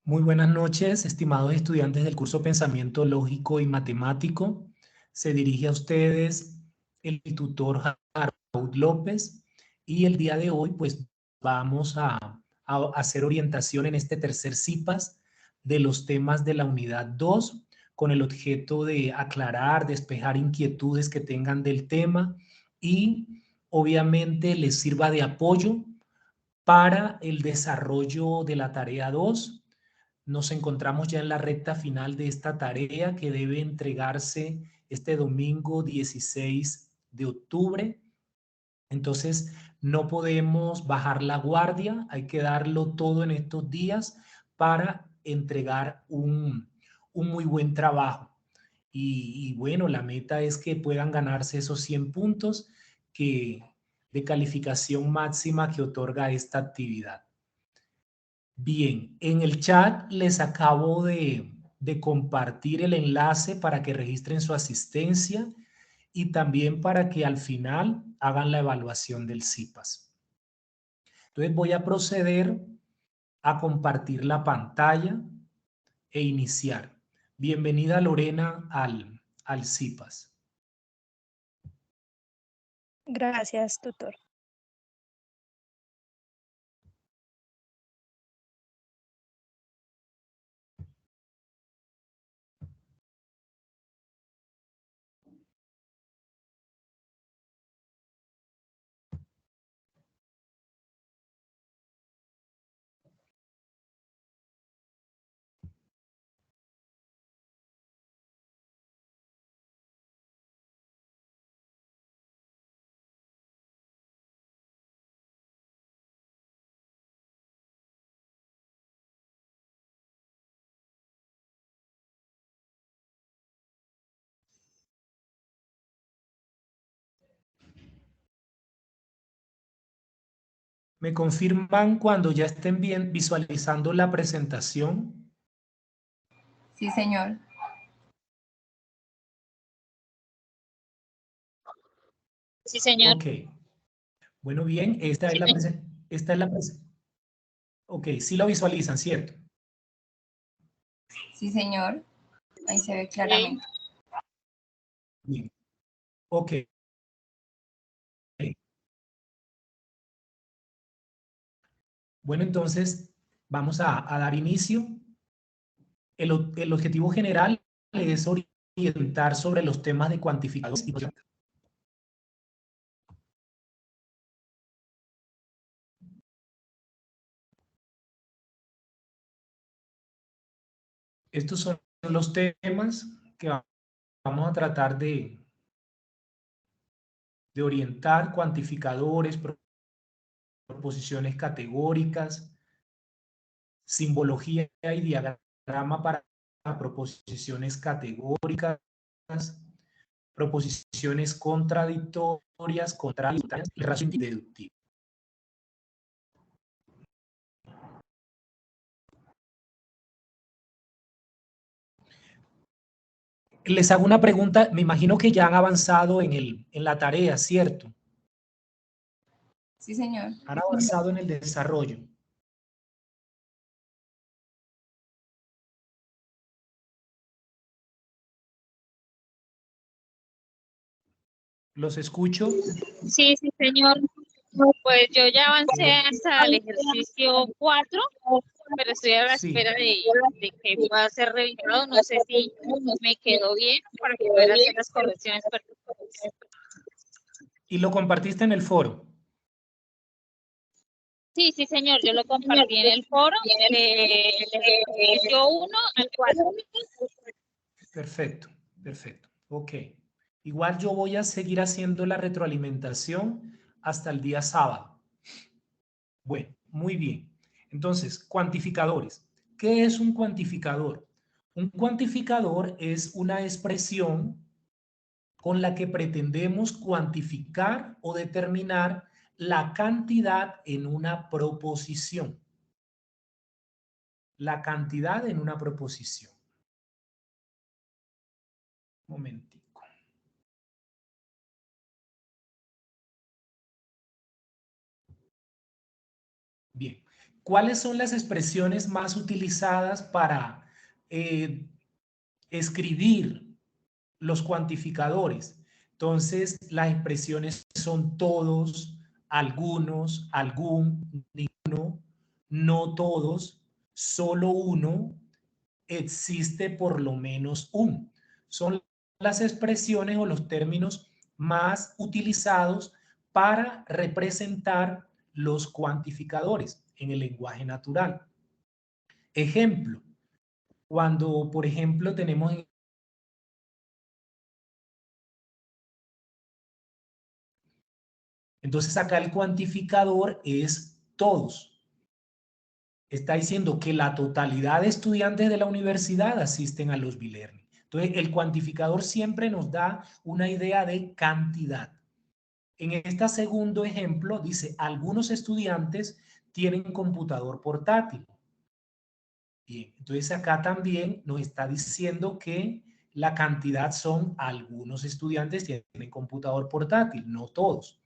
Muy buenas noches, estimados estudiantes del curso Pensamiento Lógico y Matemático. Se dirige a ustedes el tutor Harold López y el día de hoy pues vamos a hacer orientación en este tercer CIPAS de los temas de la unidad 2 con el objeto de aclarar, despejar inquietudes que tengan del tema y obviamente les sirva de apoyo para el desarrollo de la tarea 2. Nos encontramos ya en la recta final de esta tarea que debe entregarse este domingo 16 de octubre. Entonces, no podemos bajar la guardia, hay que darlo todo en estos días para entregar un muy buen trabajo. Y bueno, la meta es que puedan ganarse esos 100 puntos que, de calificación máxima que otorga esta actividad. Bien, en el chat les acabo de compartir el enlace para que registren su asistencia y también para que al final hagan la evaluación del CIPAS. Entonces voy a proceder a compartir la pantalla e iniciar. Bienvenida Lorena al CIPAS. Gracias, tutor. ¿Me confirman cuando ya estén bien visualizando la presentación? Sí, señor. Sí, señor. Ok. Bueno, bien, esta es la presentación. Ok, sí lo visualizan, ¿cierto? Sí, señor. Ahí se ve claramente. Bien. Ok. Bueno, entonces vamos a dar inicio. El objetivo general es orientar sobre los temas de cuantificadores y estos son los temas que vamos a tratar de orientar: cuantificadores, proposiciones categóricas, simbología y diagrama para proposiciones categóricas, proposiciones contradictorias y razón deductiva. Les hago una pregunta, me imagino que ya han avanzado en la tarea, ¿cierto? Sí, señor. Han avanzado en el desarrollo. ¿Los escucho? Sí, sí, señor. Pues yo ya avancé hasta el ejercicio 4, pero estoy a la Sí. espera de que pueda ser revisado. No sé si me quedó bien para que pueda hacer las correcciones pertinentes. ¿Y lo compartiste en el foro? Sí, sí, señor. Yo lo compartí en el foro del ejercicio 1 al 4. Perfecto, perfecto. Ok. Igual yo voy a seguir haciendo la retroalimentación hasta el día sábado. Bueno, muy bien. Entonces, cuantificadores. ¿Qué es un cuantificador? Un cuantificador es una expresión con la que pretendemos cuantificar o determinar la cantidad en una proposición. La cantidad en una proposición. Un momentico. Bien. ¿cuáles son las expresiones más utilizadas para escribir los cuantificadores? Entonces, las expresiones son todos, algunos, algún, ninguno, no todos, solo uno, existe por lo menos un. Son las expresiones o los términos más utilizados para representar los cuantificadores en el lenguaje natural. Ejemplo, cuando, por ejemplo, tenemos entonces acá el cuantificador es todos. Está diciendo que la totalidad de estudiantes de la universidad asisten a los B-Learning. Entonces el cuantificador siempre nos da una idea de cantidad. En este segundo ejemplo dice, algunos estudiantes tienen computador portátil. Bien, entonces acá también nos está diciendo que la cantidad son algunos estudiantes tienen computador portátil, no todos.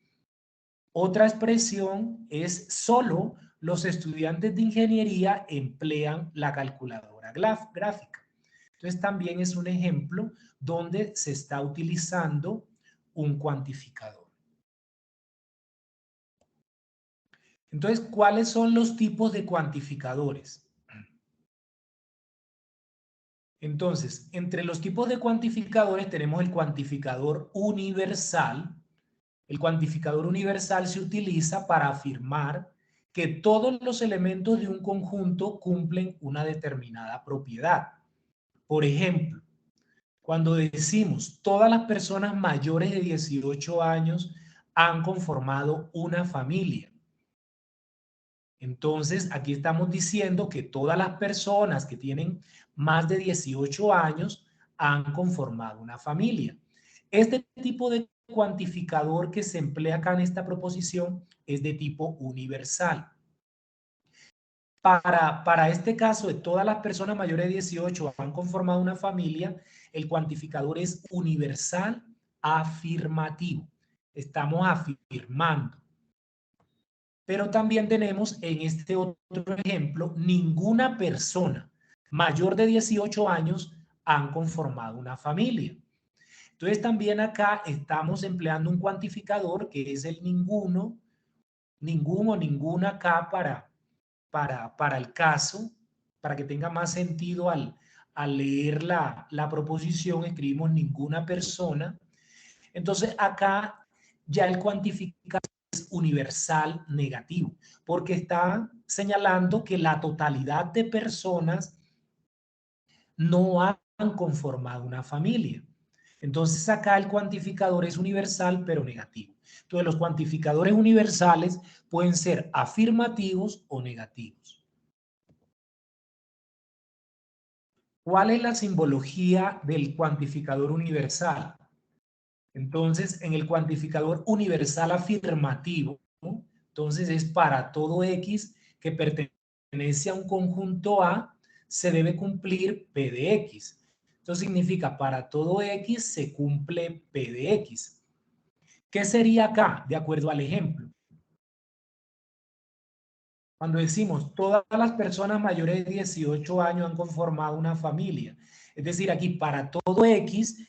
Otra expresión es solo los estudiantes de ingeniería emplean la calculadora gráfica. Entonces también es un ejemplo donde se está utilizando un cuantificador. Entonces, ¿cuáles son los tipos de cuantificadores? Entonces, entre los tipos de cuantificadores tenemos el cuantificador universal. El cuantificador universal se utiliza para afirmar que todos los elementos de un conjunto cumplen una determinada propiedad. Por ejemplo, cuando decimos todas las personas mayores de 18 años han conformado una familia. Entonces, aquí estamos diciendo que todas las personas que tienen más de 18 años han conformado una familia. Este tipo de cuantificador que se emplea acá en esta proposición es de tipo universal. Para este caso de todas las personas mayores de 18 han conformado una familia, el cuantificador es universal afirmativo. Estamos afirmando. Pero también tenemos en este otro ejemplo, ninguna persona mayor de 18 años han conformado una familia. Entonces también acá estamos empleando un cuantificador que es el ninguno, ninguno, ninguna acá para el caso, para que tenga más sentido al leer la proposición, escribimos ninguna persona. Entonces acá ya el cuantificador es universal negativo, porque está señalando que la totalidad de personas no han conformado una familia. Entonces acá el cuantificador es universal pero negativo. Entonces los cuantificadores universales pueden ser afirmativos o negativos. ¿Cuál es la simbología del cuantificador universal? Entonces, en el cuantificador universal afirmativo, ¿no? Entonces es para todo X que pertenece a un conjunto A, se debe cumplir P de X. Esto significa para todo X se cumple P de X. ¿Qué sería acá, de acuerdo al ejemplo? Cuando decimos todas las personas mayores de 18 años han conformado una familia. Es decir, aquí para todo X,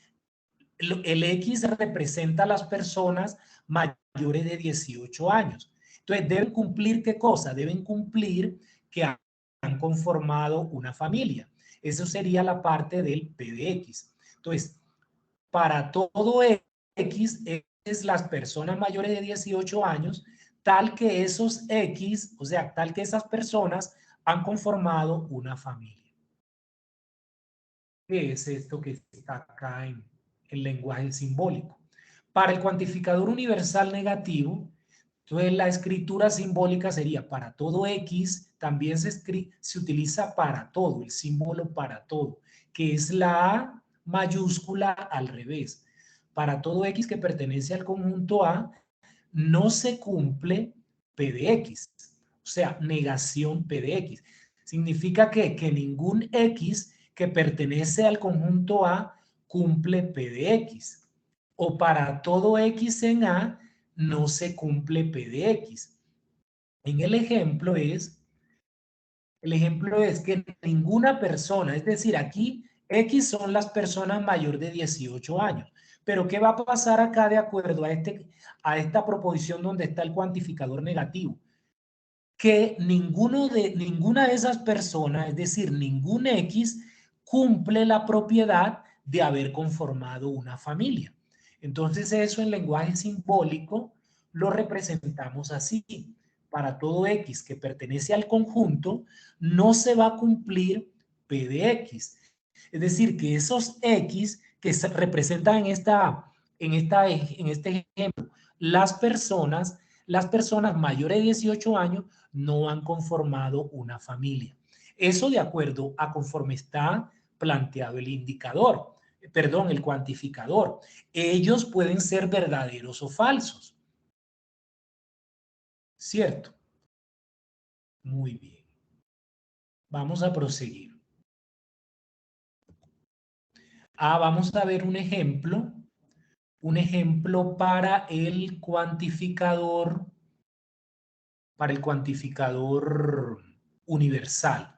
el X representa a las personas mayores de 18 años. Entonces, ¿deben cumplir qué cosa? Deben cumplir que han conformado una familia. Eso sería la parte del P de X. Entonces, para todo X es las personas mayores de 18 años, tal que esos X, o sea, tal que esas personas han conformado una familia. ¿Qué es esto que está acá en el lenguaje simbólico? Para el cuantificador universal negativo, entonces la escritura simbólica sería para todo X, también se utiliza para todo, el símbolo para todo, que es la A mayúscula al revés. Para todo X que pertenece al conjunto A, no se cumple P de X, o sea, negación P de X. Significa que ningún X que pertenece al conjunto A cumple P de X. O para todo X en A no se cumple P de X. En el ejemplo es El ejemplo es que ninguna persona, es decir, aquí X son las personas mayor de 18 años. Pero ¿qué va a pasar acá de acuerdo a esta proposición donde está el cuantificador negativo? Que ninguna de esas personas, es decir, ningún X, cumple la propiedad de haber conformado una familia. Entonces eso en lenguaje simbólico lo representamos así. Para todo X que pertenece al conjunto, no se va a cumplir P de X. Es decir, que esos X que se representan en este ejemplo, las personas mayores de 18 años no han conformado una familia. Eso de acuerdo a conforme está planteado el indicador, perdón, el cuantificador. Ellos pueden ser verdaderos o falsos. ¿Cierto? Muy bien. Vamos a proseguir. Vamos a ver un ejemplo para el cuantificador universal.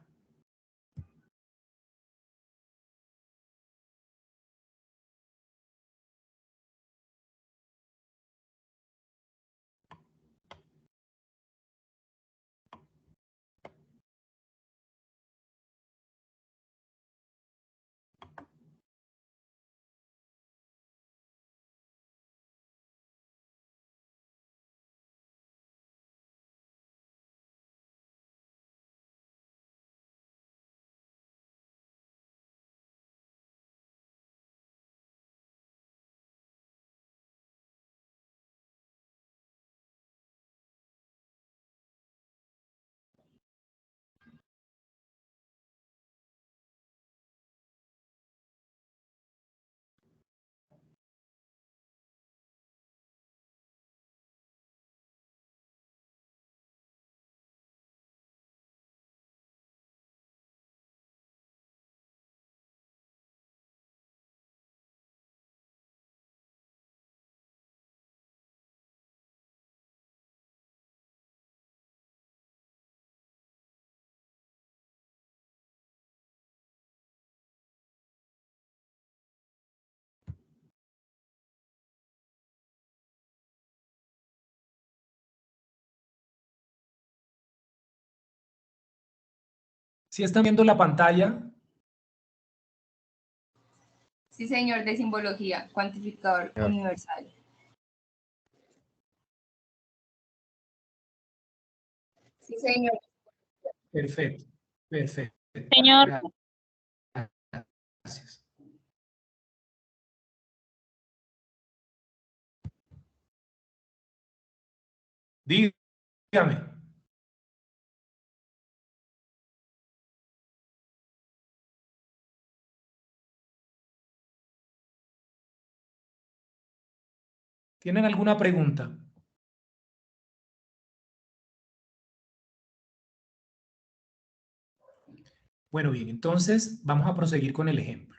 ¿Sí están viendo la pantalla? Sí, señor, de simbología, cuantificador universal. Sí, señor. Perfecto, perfecto. Señor, Gracias. Dígame. ¿Tienen alguna pregunta? Bueno, bien, entonces vamos a proseguir con el ejemplo.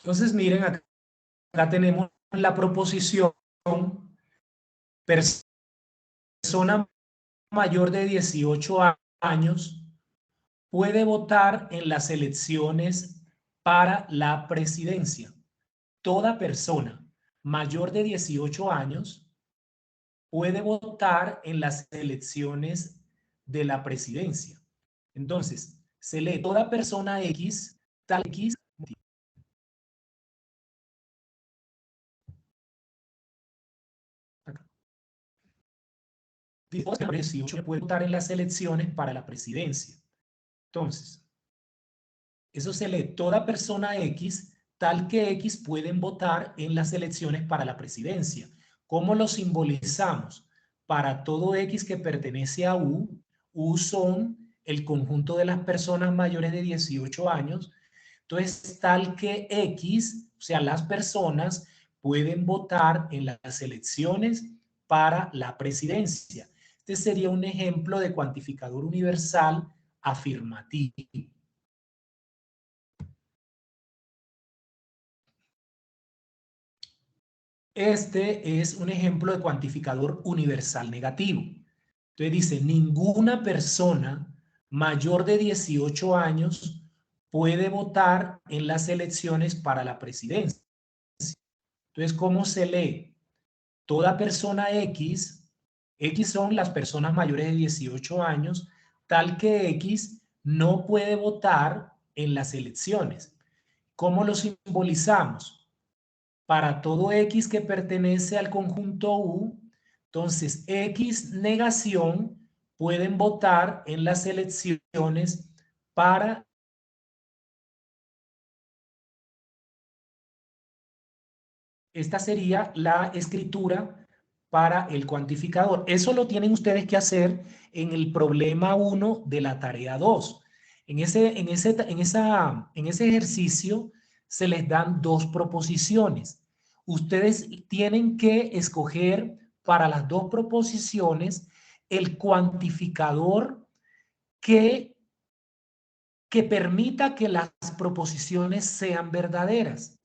Entonces, miren, acá tenemos la proposición persona mayor de 18 años puede votar en las elecciones para la presidencia. Toda persona mayor de 18 años puede votar en las elecciones de la presidencia. Entonces, se lee toda persona X, tal X. Dice, 18 puede votar en las elecciones para la presidencia. Entonces, eso se lee toda persona X tal que X pueden votar en las elecciones para la presidencia. ¿Cómo lo simbolizamos? Para todo X que pertenece a U son el conjunto de las personas mayores de 18 años. Entonces, tal que X, o sea, las personas pueden votar en las elecciones para la presidencia. Este sería un ejemplo de cuantificador universal afirmativo. Este es un ejemplo de cuantificador universal negativo. Entonces dice, ninguna persona mayor de 18 años puede votar en las elecciones para la presidencia. Entonces, ¿cómo se lee? Toda persona X, X son las personas mayores de 18 años, tal que X no puede votar en las elecciones. ¿Cómo lo simbolizamos? Para todo X que pertenece al conjunto U, entonces X negación pueden votar en las elecciones para esta sería la escritura para el cuantificador. Eso lo tienen ustedes que hacer en el problema 1 de la tarea 2. En ese ejercicio se les dan dos proposiciones. Ustedes tienen que escoger para las dos proposiciones el cuantificador que permita que las proposiciones sean verdaderas.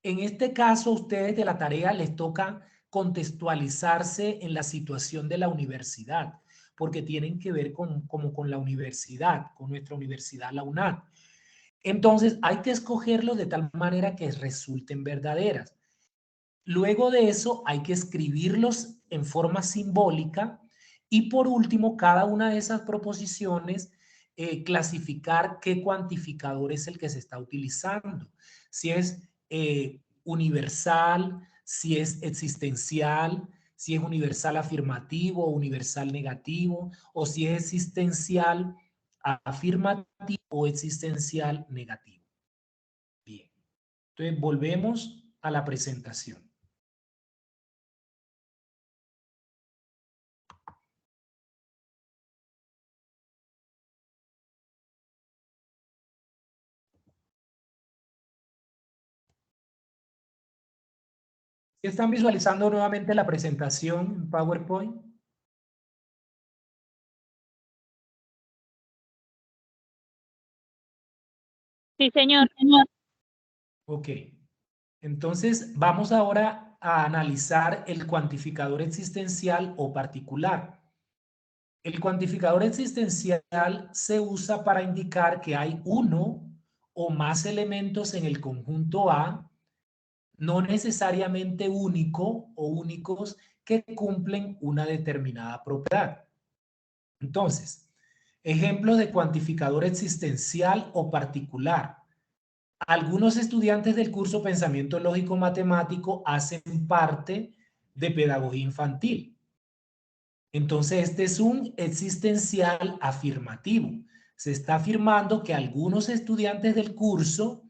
En este caso, a ustedes de la tarea les toca contextualizarse en la situación de la universidad, porque tienen que ver como con la universidad, con nuestra universidad, la UNAD. Entonces, hay que escogerlos de tal manera que resulten verdaderas. Luego de eso, hay que escribirlos en forma simbólica y por último, cada una de esas proposiciones, clasificar qué cuantificador es el que se está utilizando. Si es universal, si es existencial, si es universal afirmativo o universal negativo, o si es existencial afirmativo o existencial negativo. Bien, entonces volvemos a la presentación. ¿Están visualizando nuevamente la presentación en PowerPoint? Sí, señor. Ok. Entonces, vamos ahora a analizar el cuantificador existencial o particular. El cuantificador existencial se usa para indicar que hay uno o más elementos en el conjunto A, no necesariamente único o únicos, que cumplen una determinada propiedad. Entonces, ejemplos de cuantificador existencial o particular. Algunos estudiantes del curso Pensamiento Lógico Matemático hacen parte de pedagogía infantil. Entonces, este es un existencial afirmativo. Se está afirmando que algunos estudiantes del curso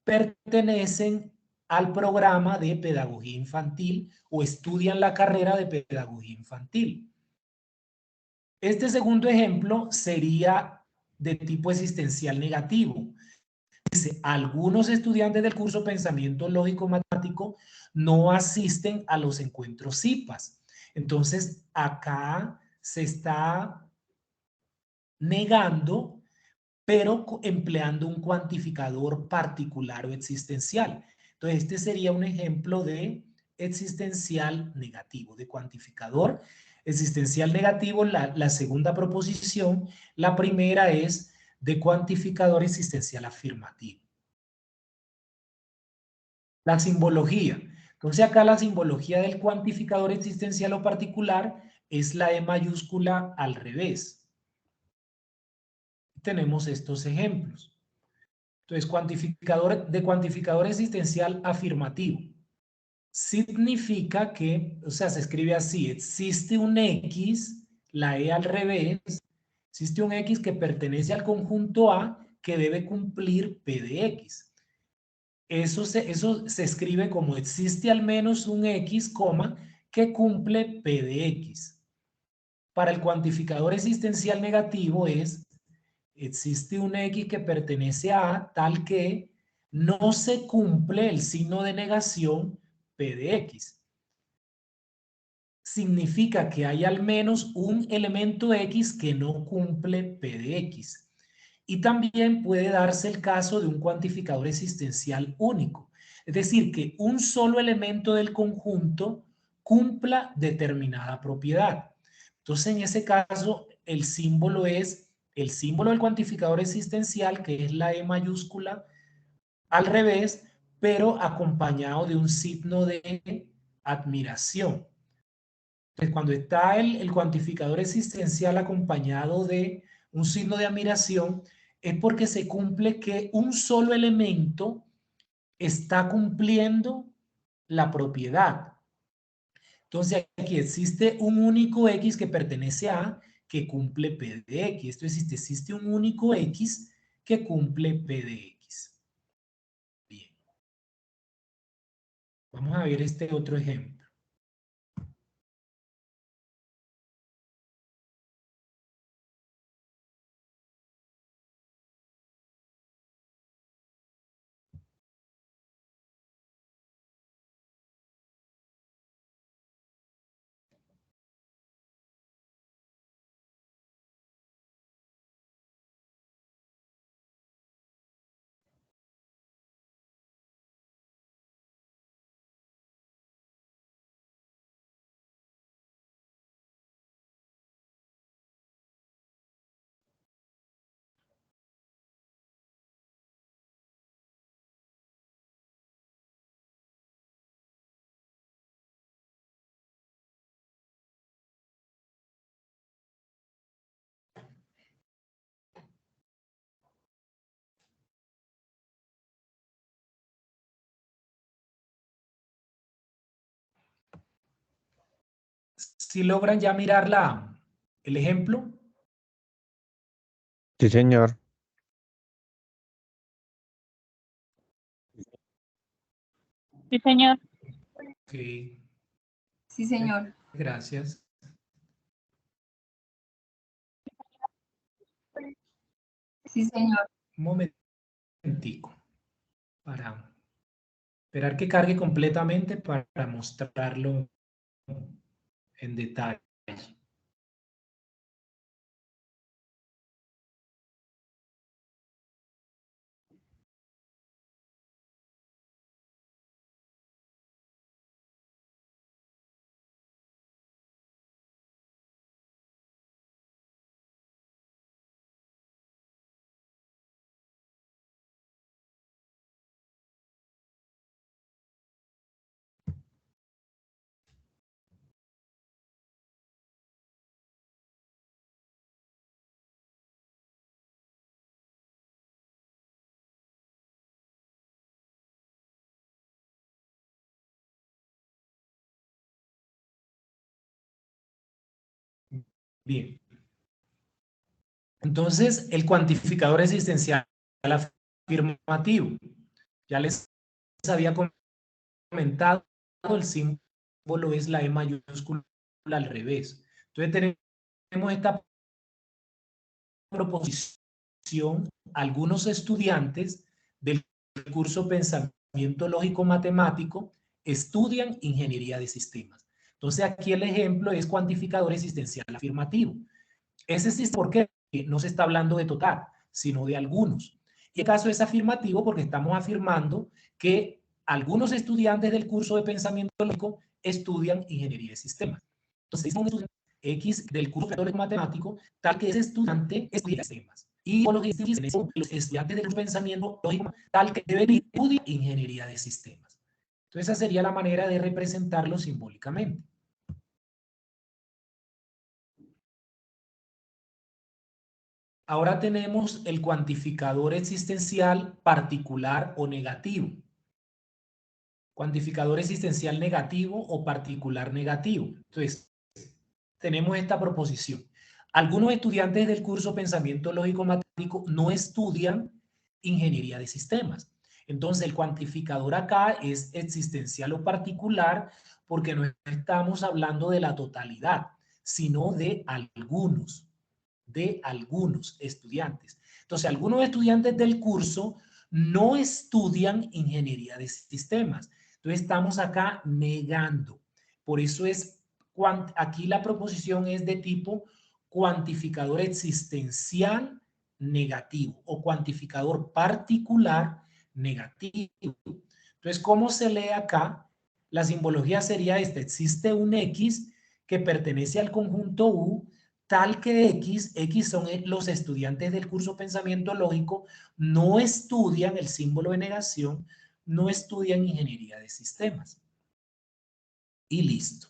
pertenecen al programa de pedagogía infantil o estudian la carrera de pedagogía infantil. Este segundo ejemplo sería de tipo existencial negativo. Dice, algunos estudiantes del curso Pensamiento Lógico Matemático no asisten a los encuentros CIPAS. Entonces, acá se está negando, pero empleando un cuantificador particular o existencial. Entonces, este sería un ejemplo de existencial negativo, de cuantificador existencial negativo, la segunda proposición. La primera es de cuantificador existencial afirmativo. La simbología. Entonces acá la simbología del cuantificador existencial o particular es la E mayúscula al revés. Tenemos estos ejemplos. Entonces, cuantificador existencial afirmativo significa que, o sea, se escribe así, existe un X, la E al revés, existe un X que pertenece al conjunto A que debe cumplir P de X. eso se escribe como existe al menos un X, que cumple P de X. Para el cuantificador existencial negativo existe un X que pertenece a A tal que no se cumple el signo de negación P de X. Significa que hay al menos un elemento X que no cumple P de X. Y también puede darse el caso de un cuantificador existencial único. Es decir, que un solo elemento del conjunto cumpla determinada propiedad. Entonces, en ese caso, el símbolo es el símbolo del cuantificador existencial, que es la E mayúscula, al revés, pero acompañado de un signo de admiración. Entonces, cuando está el cuantificador existencial acompañado de un signo de admiración, es porque se cumple que un solo elemento está cumpliendo la propiedad. Entonces, aquí existe un único X que pertenece a que cumple P de X. Esto existe un único X que cumple P de X. Bien. Vamos a ver este otro ejemplo. Si logran ya mirar el ejemplo. Sí, señor. Sí, señor. Ok, Sí, señor. gracias. Sí, señor. Un momentico para esperar que cargue completamente para mostrarlo en detalle. Bien. Entonces, el cuantificador existencial afirmativo. Ya les había comentado, el símbolo es la E mayúscula al revés. Entonces, tenemos esta proposición. Algunos estudiantes del curso Pensamiento Lógico Matemático estudian ingeniería de sistemas. Entonces, aquí el ejemplo es cuantificador existencial afirmativo. Ese sí, ¿por qué? No se está hablando de total, sino de algunos. Y el caso es afirmativo porque estamos afirmando que algunos estudiantes del curso de pensamiento lógico estudian ingeniería de sistemas. Entonces, es un estudiante X del curso de matemático, tal que ese estudiante estudia sistemas. Y los estudiantes del pensamiento lógico, tal que deben estudiar ingeniería de sistemas. Entonces, esa sería la manera de representarlo simbólicamente. Ahora tenemos el cuantificador existencial particular o negativo. Cuantificador existencial negativo o particular negativo. Entonces, tenemos esta proposición. Algunos estudiantes del curso Pensamiento Lógico Matemático no estudian ingeniería de sistemas. Entonces, el cuantificador acá es existencial o particular porque no estamos hablando de la totalidad, sino de algunos estudiantes. Entonces, algunos estudiantes del curso no estudian ingeniería de sistemas. Entonces, estamos acá negando. Por eso es, aquí la proposición es de tipo cuantificador existencial negativo o cuantificador particular negativo. Entonces, ¿cómo se lee acá? La simbología sería esta. Existe un X que pertenece al conjunto U, tal que X son los estudiantes del curso Pensamiento Lógico, no estudian el símbolo de negación, no estudian ingeniería de sistemas. Y listo.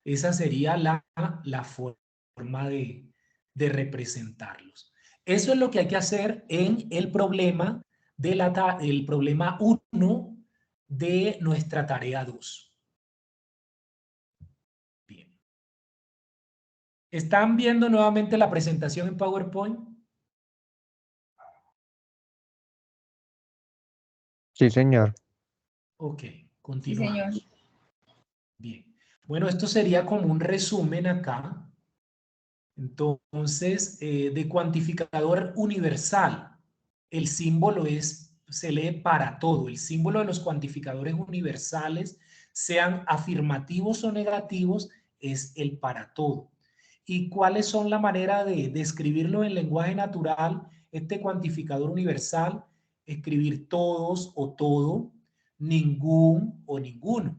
Esa sería la forma de representarlos. Eso es lo que hay que hacer en el problema, el problema 1 de nuestra tarea 2. Bien. ¿Están viendo nuevamente la presentación en PowerPoint? Sí, señor. Ok, Sí, continuamos. señor. Bien. Bueno, esto sería como un resumen acá. Entonces, de cuantificador universal, el símbolo se lee para todo. El símbolo de los cuantificadores universales, sean afirmativos o negativos, es el para todo. ¿Y cuáles son la manera de escribirlo en lenguaje natural? Este cuantificador universal, escribir todos o todo, ningún o ninguno.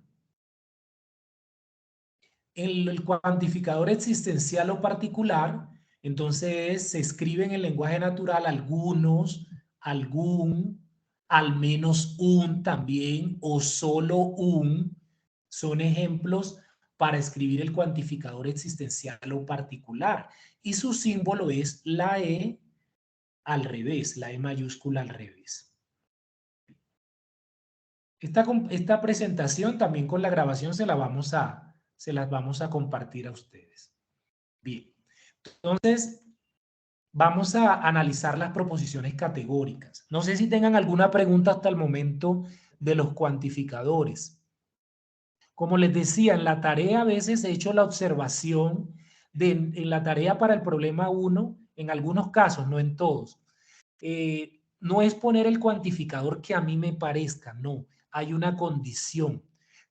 El cuantificador existencial o particular, entonces se escribe en el lenguaje natural algunos, algún, al menos un también, o solo un, son ejemplos para escribir el cuantificador existencial o particular. Y su símbolo es la E al revés, la E mayúscula al revés. Esta presentación también con la grabación se las vamos a compartir a ustedes. Bien, entonces vamos a analizar las proposiciones categóricas. No sé si tengan alguna pregunta hasta el momento de los cuantificadores. Como les decía, en la tarea a veces he hecho la observación en la tarea para el problema 1, en algunos casos, no en todos, no es poner el cuantificador que a mí me parezca, no, hay una condición.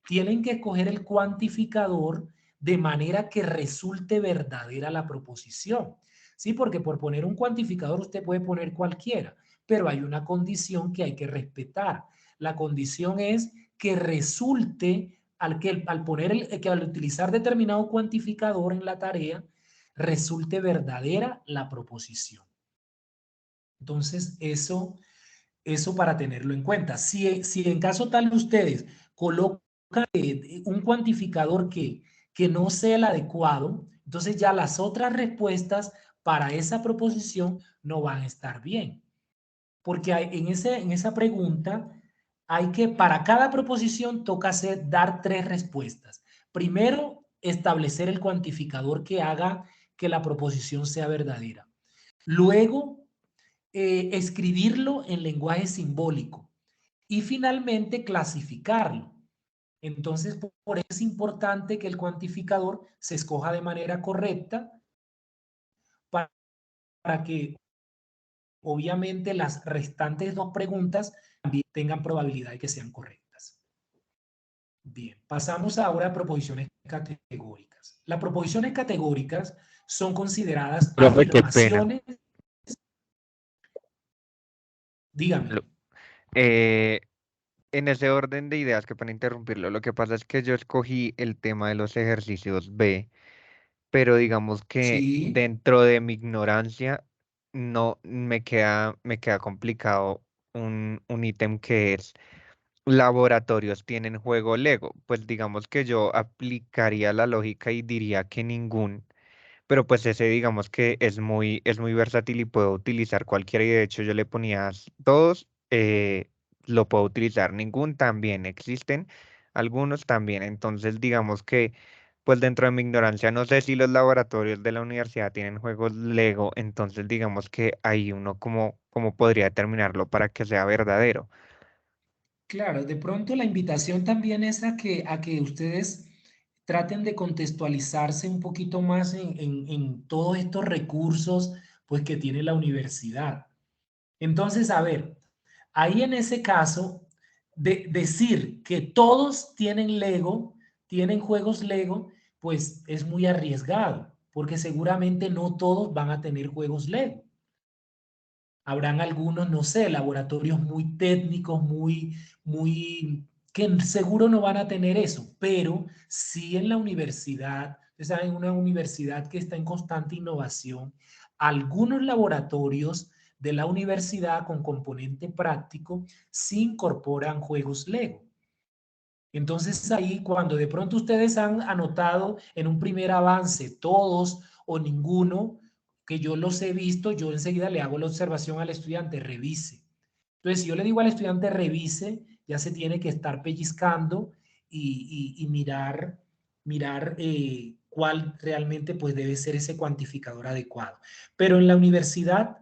Tienen que escoger el cuantificador de manera que resulte verdadera la proposición. Sí, porque por poner un cuantificador usted puede poner cualquiera, pero hay una condición que hay que respetar. La condición es que resulte que al utilizar determinado cuantificador en la tarea, resulte verdadera la proposición. Entonces, eso para tenerlo en cuenta. Si en caso tal ustedes colocan un cuantificador que no sea el adecuado, entonces ya las otras respuestas para esa proposición no van a estar bien. Porque en esa pregunta para cada proposición toca dar 3 respuestas. Primero, establecer el cuantificador que haga que la proposición sea verdadera. Luego, escribirlo en lenguaje simbólico y finalmente clasificarlo. Entonces, por eso es importante que el cuantificador se escoja de manera correcta para que obviamente las restantes 2 preguntas también tengan probabilidad de que sean correctas. Bien, pasamos ahora a proposiciones categóricas. Las proposiciones categóricas son consideradas Profe, qué pena. afirmaciones. Dígame. Eh, en ese orden de ideas, que para interrumpirlo, lo que pasa es que yo escogí el tema de los ejercicios B, pero digamos que Sí. dentro de mi ignorancia no me queda complicado un ítem que es laboratorios tienen juego Lego. Pues digamos que yo aplicaría la lógica y diría que ningún. Pero pues ese digamos que es muy versátil y puedo utilizar cualquiera y de hecho yo le ponía todos, lo puedo utilizar, ningún también existen, algunos también. Entonces digamos que pues dentro de mi ignorancia no sé si los laboratorios de la universidad tienen juegos Lego, entonces digamos que ahí uno como podría determinarlo para que sea verdadero. Claro, de pronto la invitación también es a que ustedes traten de contextualizarse un poquito más en todos estos recursos pues, que tiene la universidad. Entonces, a ver, ahí en ese caso, decir que todos tienen Lego, tienen juegos Lego, pues es muy arriesgado, porque seguramente no todos van a tener juegos Lego. Habrán algunos, no sé, laboratorios muy técnicos, que seguro no van a tener eso, pero sí en la universidad, ustedes saben, una universidad que está en constante innovación, algunos laboratorios de la universidad con componente práctico sí incorporan juegos Lego. Entonces ahí cuando de pronto ustedes han anotado en un primer avance todos o ninguno, que yo los he visto, yo enseguida le hago la observación al estudiante, revise. Entonces si yo le digo al estudiante revise, ya se tiene que estar pellizcando y mirar cuál realmente pues debe ser ese cuantificador adecuado. Pero en la universidad,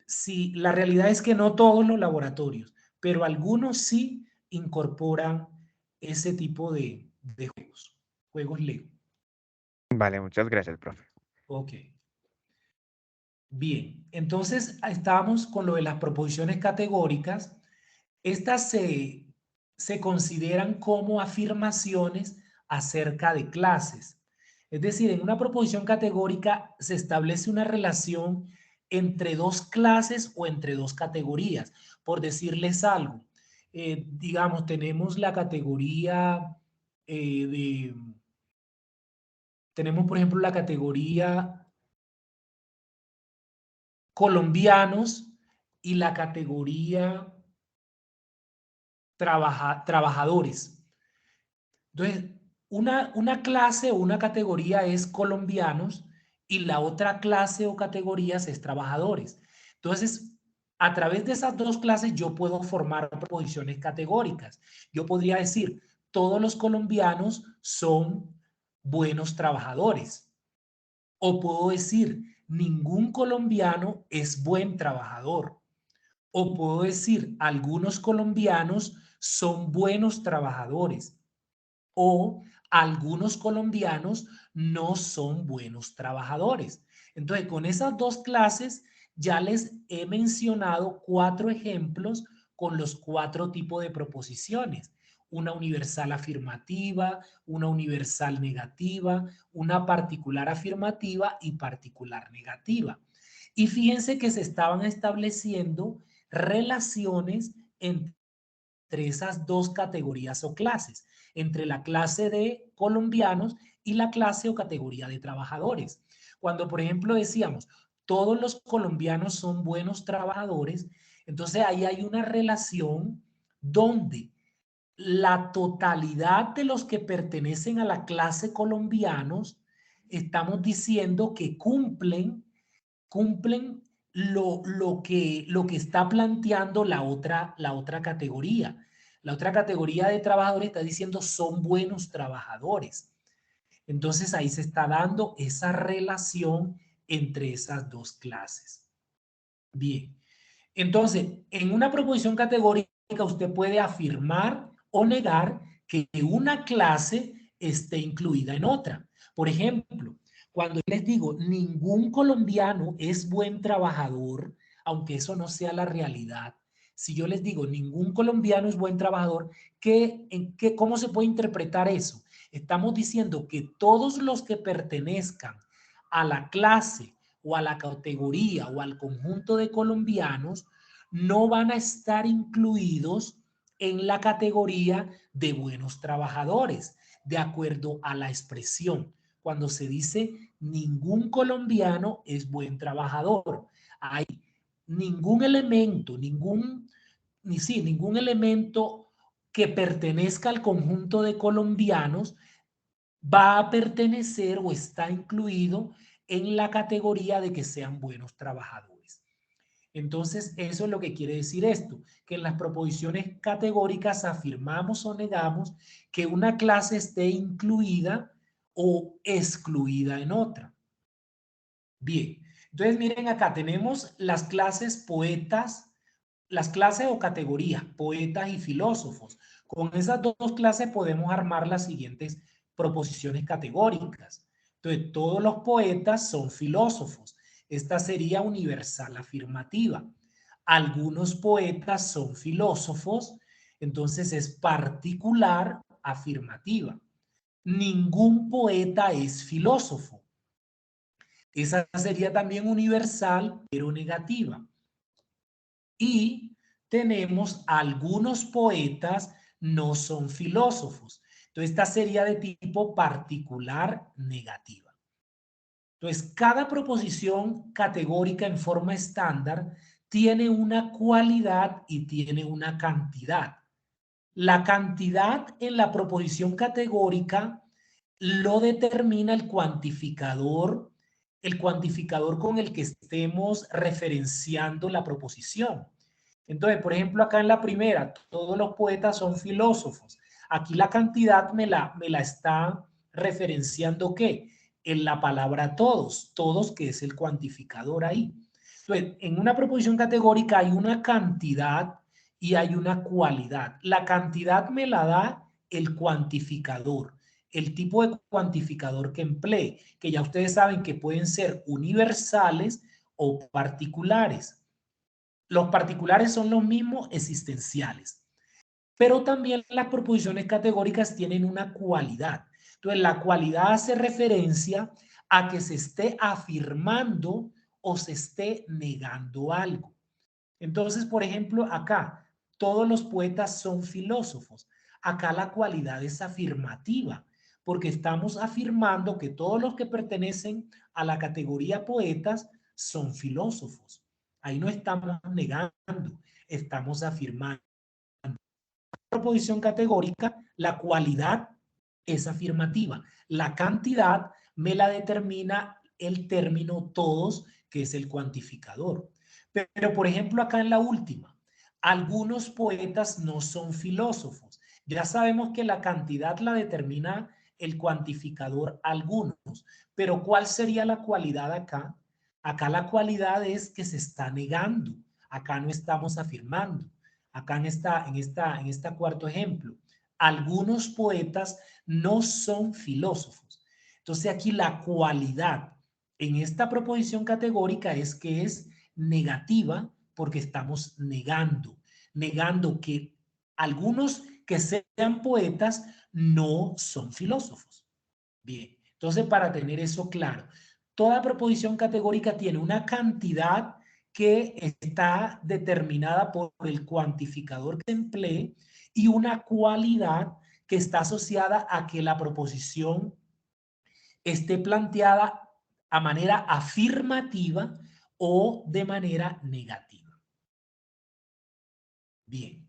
sí, la realidad es que no todos los laboratorios, pero algunos sí incorporan ese tipo de juegos Lego. Vale, muchas gracias, profe. Ok. Bien, entonces estábamos con lo de las proposiciones categóricas. Estas se consideran como afirmaciones acerca de clases. Es decir, en una proposición categórica se establece una relación entre dos clases o entre dos categorías. Por decirles algo, digamos, tenemos la categoría tenemos por ejemplo la categoría colombianos y la categoría trabajadores. Entonces, una clase o una categoría es colombianos y la otra clase o categorías es trabajadores. Entonces, a través de esas dos clases yo puedo formar proposiciones categóricas. Yo podría decir, todos los colombianos son buenos trabajadores. O puedo decir, ningún colombiano es buen trabajador. O puedo decir, algunos colombianos son buenos trabajadores. O algunos colombianos no son buenos trabajadores. Entonces, con esas dos clases ya les he mencionado 4 ejemplos con los 4 tipos de proposiciones. Una universal afirmativa, una universal negativa, una particular afirmativa y particular negativa. Y fíjense que se estaban estableciendo relaciones entre esas dos categorías o clases, entre la clase de colombianos y la clase o categoría de trabajadores. Cuando, por ejemplo, decíamos, todos los colombianos son buenos trabajadores, entonces ahí hay una relación donde la totalidad de los que pertenecen a la clase colombianos, estamos diciendo que cumplen lo que está planteando la otra categoría. La otra categoría de trabajadores está diciendo son buenos trabajadores. Entonces ahí se está dando esa relación entre esas dos clases. Bien, entonces en una proposición categórica usted puede afirmar o negar que una clase esté incluida en otra. Por ejemplo, cuando les digo ningún colombiano es buen trabajador, aunque eso no sea la realidad, si yo les digo ningún colombiano es buen trabajador, ¿cómo se puede interpretar eso? Estamos diciendo que todos los que pertenezcan a la clase o a la categoría o al conjunto de colombianos no van a estar incluidos en la categoría de buenos trabajadores, de acuerdo a la expresión. Cuando se dice ningún colombiano es buen trabajador, hay ningún elemento, ningún elemento que pertenezca al conjunto de colombianos va a pertenecer o está incluido en la categoría de que sean buenos trabajadores. Entonces, eso es lo que quiere decir esto, que en las proposiciones categóricas afirmamos o negamos que una clase esté incluida o excluida en otra. Bien, entonces miren acá, tenemos las clases poetas, las clases o categorías, poetas y filósofos. Con esas dos clases podemos armar las siguientes proposiciones categóricas. Entonces, todos los poetas son filósofos. Esta sería universal afirmativa. Algunos poetas son filósofos, entonces es particular afirmativa. Ningún poeta es filósofo. Esa sería también universal, pero negativa. Y tenemos algunos poetas no son filósofos. Entonces, esta sería de tipo particular negativa. Entonces, cada proposición categórica en forma estándar tiene una cualidad y tiene una cantidad. La cantidad en la proposición categórica lo determina el cuantificador con el que estemos referenciando la proposición. Entonces, por ejemplo, acá en la primera, todos los poetas son filósofos. Aquí la cantidad me la está referenciando, ¿qué? En la palabra todos, que es el cuantificador ahí. Entonces, en una proposición categórica hay una cantidad y hay una cualidad. La cantidad me la da el cuantificador, el tipo de cuantificador que emplee, que ya ustedes saben que pueden ser universales o particulares. Los particulares son los mismos existenciales, pero también las proposiciones categóricas tienen una cualidad. Entonces, la cualidad hace referencia a que se esté afirmando o se esté negando algo. Entonces, por ejemplo, acá, todos los poetas son filósofos. Acá la cualidad es afirmativa, porque estamos afirmando que todos los que pertenecen a la categoría poetas son filósofos. Ahí no estamos negando, estamos afirmando. Proposición categórica, la cualidad es afirmativa. La cantidad me la determina el término todos, que es el cuantificador. Pero, por ejemplo, acá en la última, algunos poetas no son filósofos. Ya sabemos que la cantidad la determina el cuantificador algunos. Pero ¿cuál sería la cualidad acá? Acá la cualidad es que se está negando. Acá no estamos afirmando. Acá en este cuarto ejemplo, algunos poetas no son filósofos. Entonces aquí la cualidad en esta proposición categórica es que es negativa porque estamos negando que algunos que sean poetas no son filósofos. Bien, entonces para tener eso claro, toda proposición categórica tiene una cantidad que está determinada por el cuantificador que se emplee y una cualidad que está asociada a que la proposición esté planteada a manera afirmativa o de manera negativa. Bien.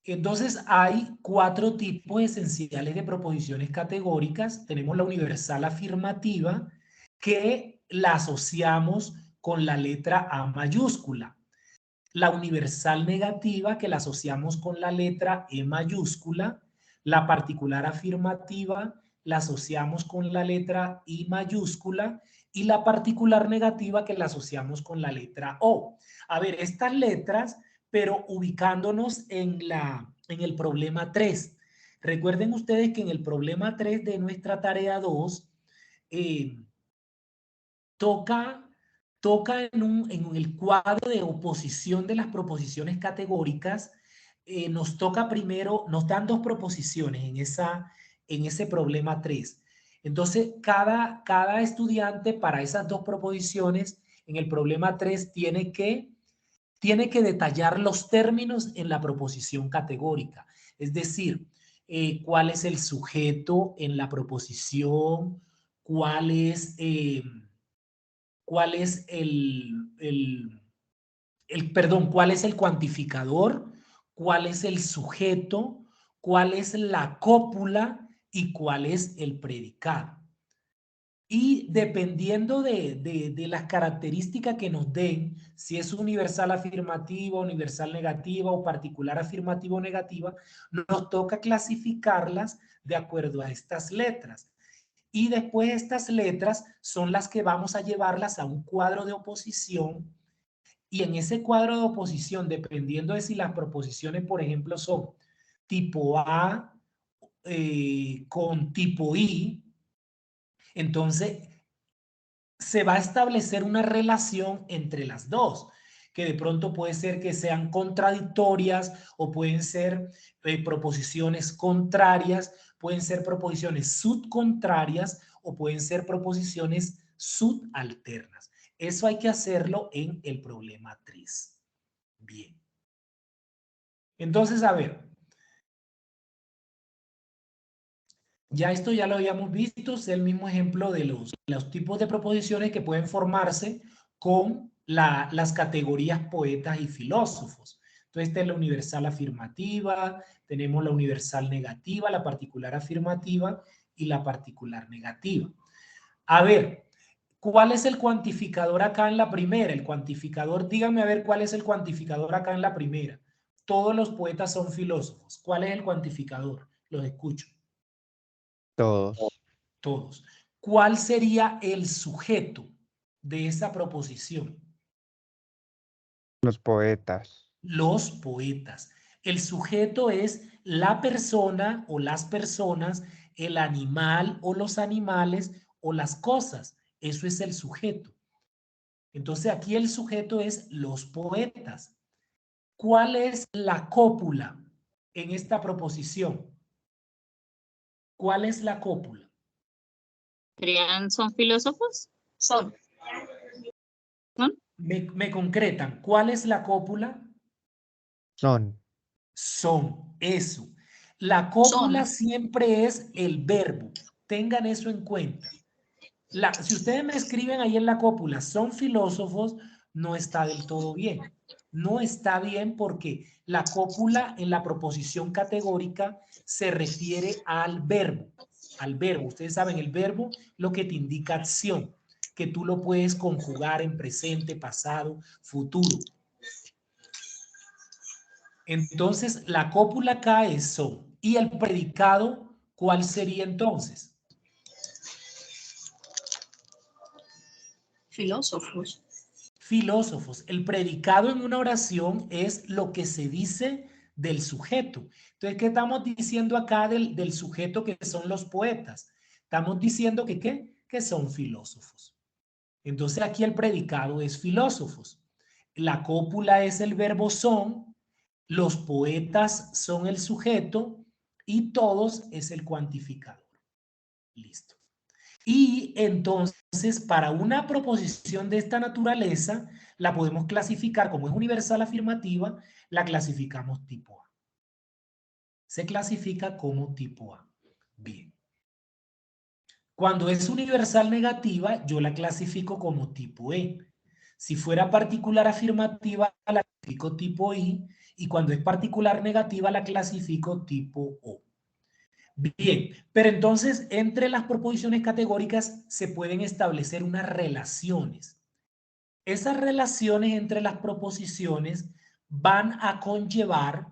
Entonces hay 4 tipos esenciales de proposiciones categóricas. Tenemos la universal afirmativa, que la asociamos con la letra A mayúscula. La universal negativa, que la asociamos con la letra E mayúscula. La particular afirmativa la asociamos con la letra I mayúscula. Y la particular negativa, que la asociamos con la letra O. A ver, estas letras, pero ubicándonos en el problema 3. Recuerden ustedes que en el problema 3 de nuestra tarea 2, toca en el cuadro de oposición de las proposiciones categóricas, nos toca primero, nos dan 2 proposiciones en ese problema 3. Entonces, cada estudiante para esas 2 proposiciones en el problema 3 tiene que detallar los términos en la proposición categórica. Es decir, cuál es el sujeto en la proposición, cuál es cuál es el cuantificador, cuál es el sujeto, cuál es la cópula y cuál es el predicado. Y dependiendo de las características que nos den, si es universal afirmativa, universal negativa o particular afirmativa o negativa, nos toca clasificarlas de acuerdo a estas letras. Y después estas letras son las que vamos a llevarlas a un cuadro de oposición Y en ese cuadro de oposición, dependiendo de si las proposiciones, por ejemplo, son tipo A con tipo I, entonces se va a establecer una relación entre las dos, que de pronto puede ser que sean contradictorias o pueden ser proposiciones contrarias, pueden ser proposiciones subcontrarias o pueden ser proposiciones subalternas. Eso hay que hacerlo en el problema 3. Bien. Entonces, a ver. Ya esto ya lo habíamos visto, es el mismo ejemplo de los tipos de proposiciones que pueden formarse con las categorías poetas y filósofos. Entonces, esta es la universal afirmativa, tenemos la universal negativa, la particular afirmativa y la particular negativa. A ver, ¿cuál es el cuantificador acá en la primera? El cuantificador, díganme a ver cuál es el cuantificador acá en la primera. Todos los poetas son filósofos. ¿Cuál es el cuantificador? Los escucho. Todos. Todos. ¿Cuál sería el sujeto de esa proposición? Los poetas. Los poetas. El sujeto es la persona o las personas, el animal o los animales o las cosas. Eso es el sujeto. Entonces aquí el sujeto es los poetas. ¿Cuál es la cópula en esta proposición? ¿Cuál es la cópula? ¿Son filósofos? Son. Me concretan. ¿Cuál es la cópula? Son. Son, eso. La cópula siempre es el verbo. Tengan eso en cuenta. Si ustedes me escriben ahí en la cópula, son filósofos, no está del todo bien. No está bien porque la cópula en la proposición categórica se refiere al verbo. Al verbo. Ustedes saben, el verbo lo que te indica acción, que tú lo puedes conjugar en presente, pasado, futuro. Entonces, la cópula acá es son. ¿Y el predicado cuál sería entonces? Filósofos. Filósofos. El predicado en una oración es lo que se dice del sujeto. Entonces, ¿qué estamos diciendo acá del sujeto que son los poetas? Estamos diciendo que ¿qué? Que son filósofos. Entonces, aquí el predicado es filósofos. La cópula es el verbo son. Los poetas son el sujeto y todos es el cuantificador. Listo. Y entonces, para una proposición de esta naturaleza, la podemos clasificar como es universal afirmativa, la clasificamos tipo A. Se clasifica como tipo A. Bien. Cuando es universal negativa, yo la clasifico como tipo E. Si fuera particular afirmativa, la clasifico tipo I. Y cuando es particular negativa, la clasifico tipo O. Bien, pero entonces entre las proposiciones categóricas se pueden establecer unas relaciones. Esas relaciones entre las proposiciones van a conllevar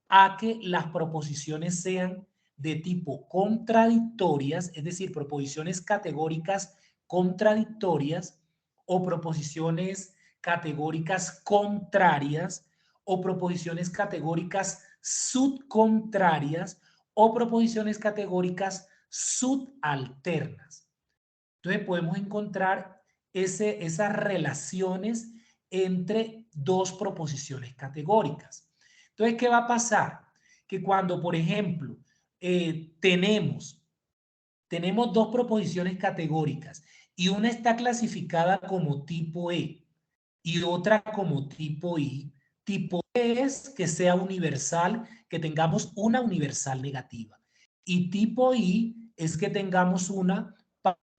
a que las proposiciones sean de tipo contradictorias, es decir, proposiciones categóricas contradictorias o proposiciones categóricas contrarias o proposiciones categóricas subcontrarias o proposiciones categóricas subalternas. Entonces podemos encontrar esas relaciones entre dos proposiciones categóricas. Entonces, ¿qué va a pasar? Que cuando, por ejemplo, tenemos dos proposiciones categóricas y una está clasificada como tipo E y otra como tipo I, tipo E es que sea universal, que tengamos una universal negativa. Y tipo I es que tengamos una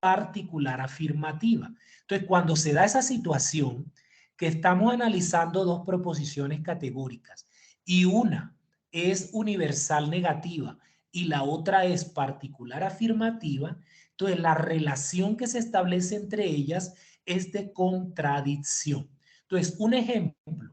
particular afirmativa. Entonces, cuando se da esa situación, que estamos analizando dos proposiciones categóricas y una es universal negativa y la otra es particular afirmativa, entonces la relación que se establece entre ellas es de contradicción. Entonces, un ejemplo,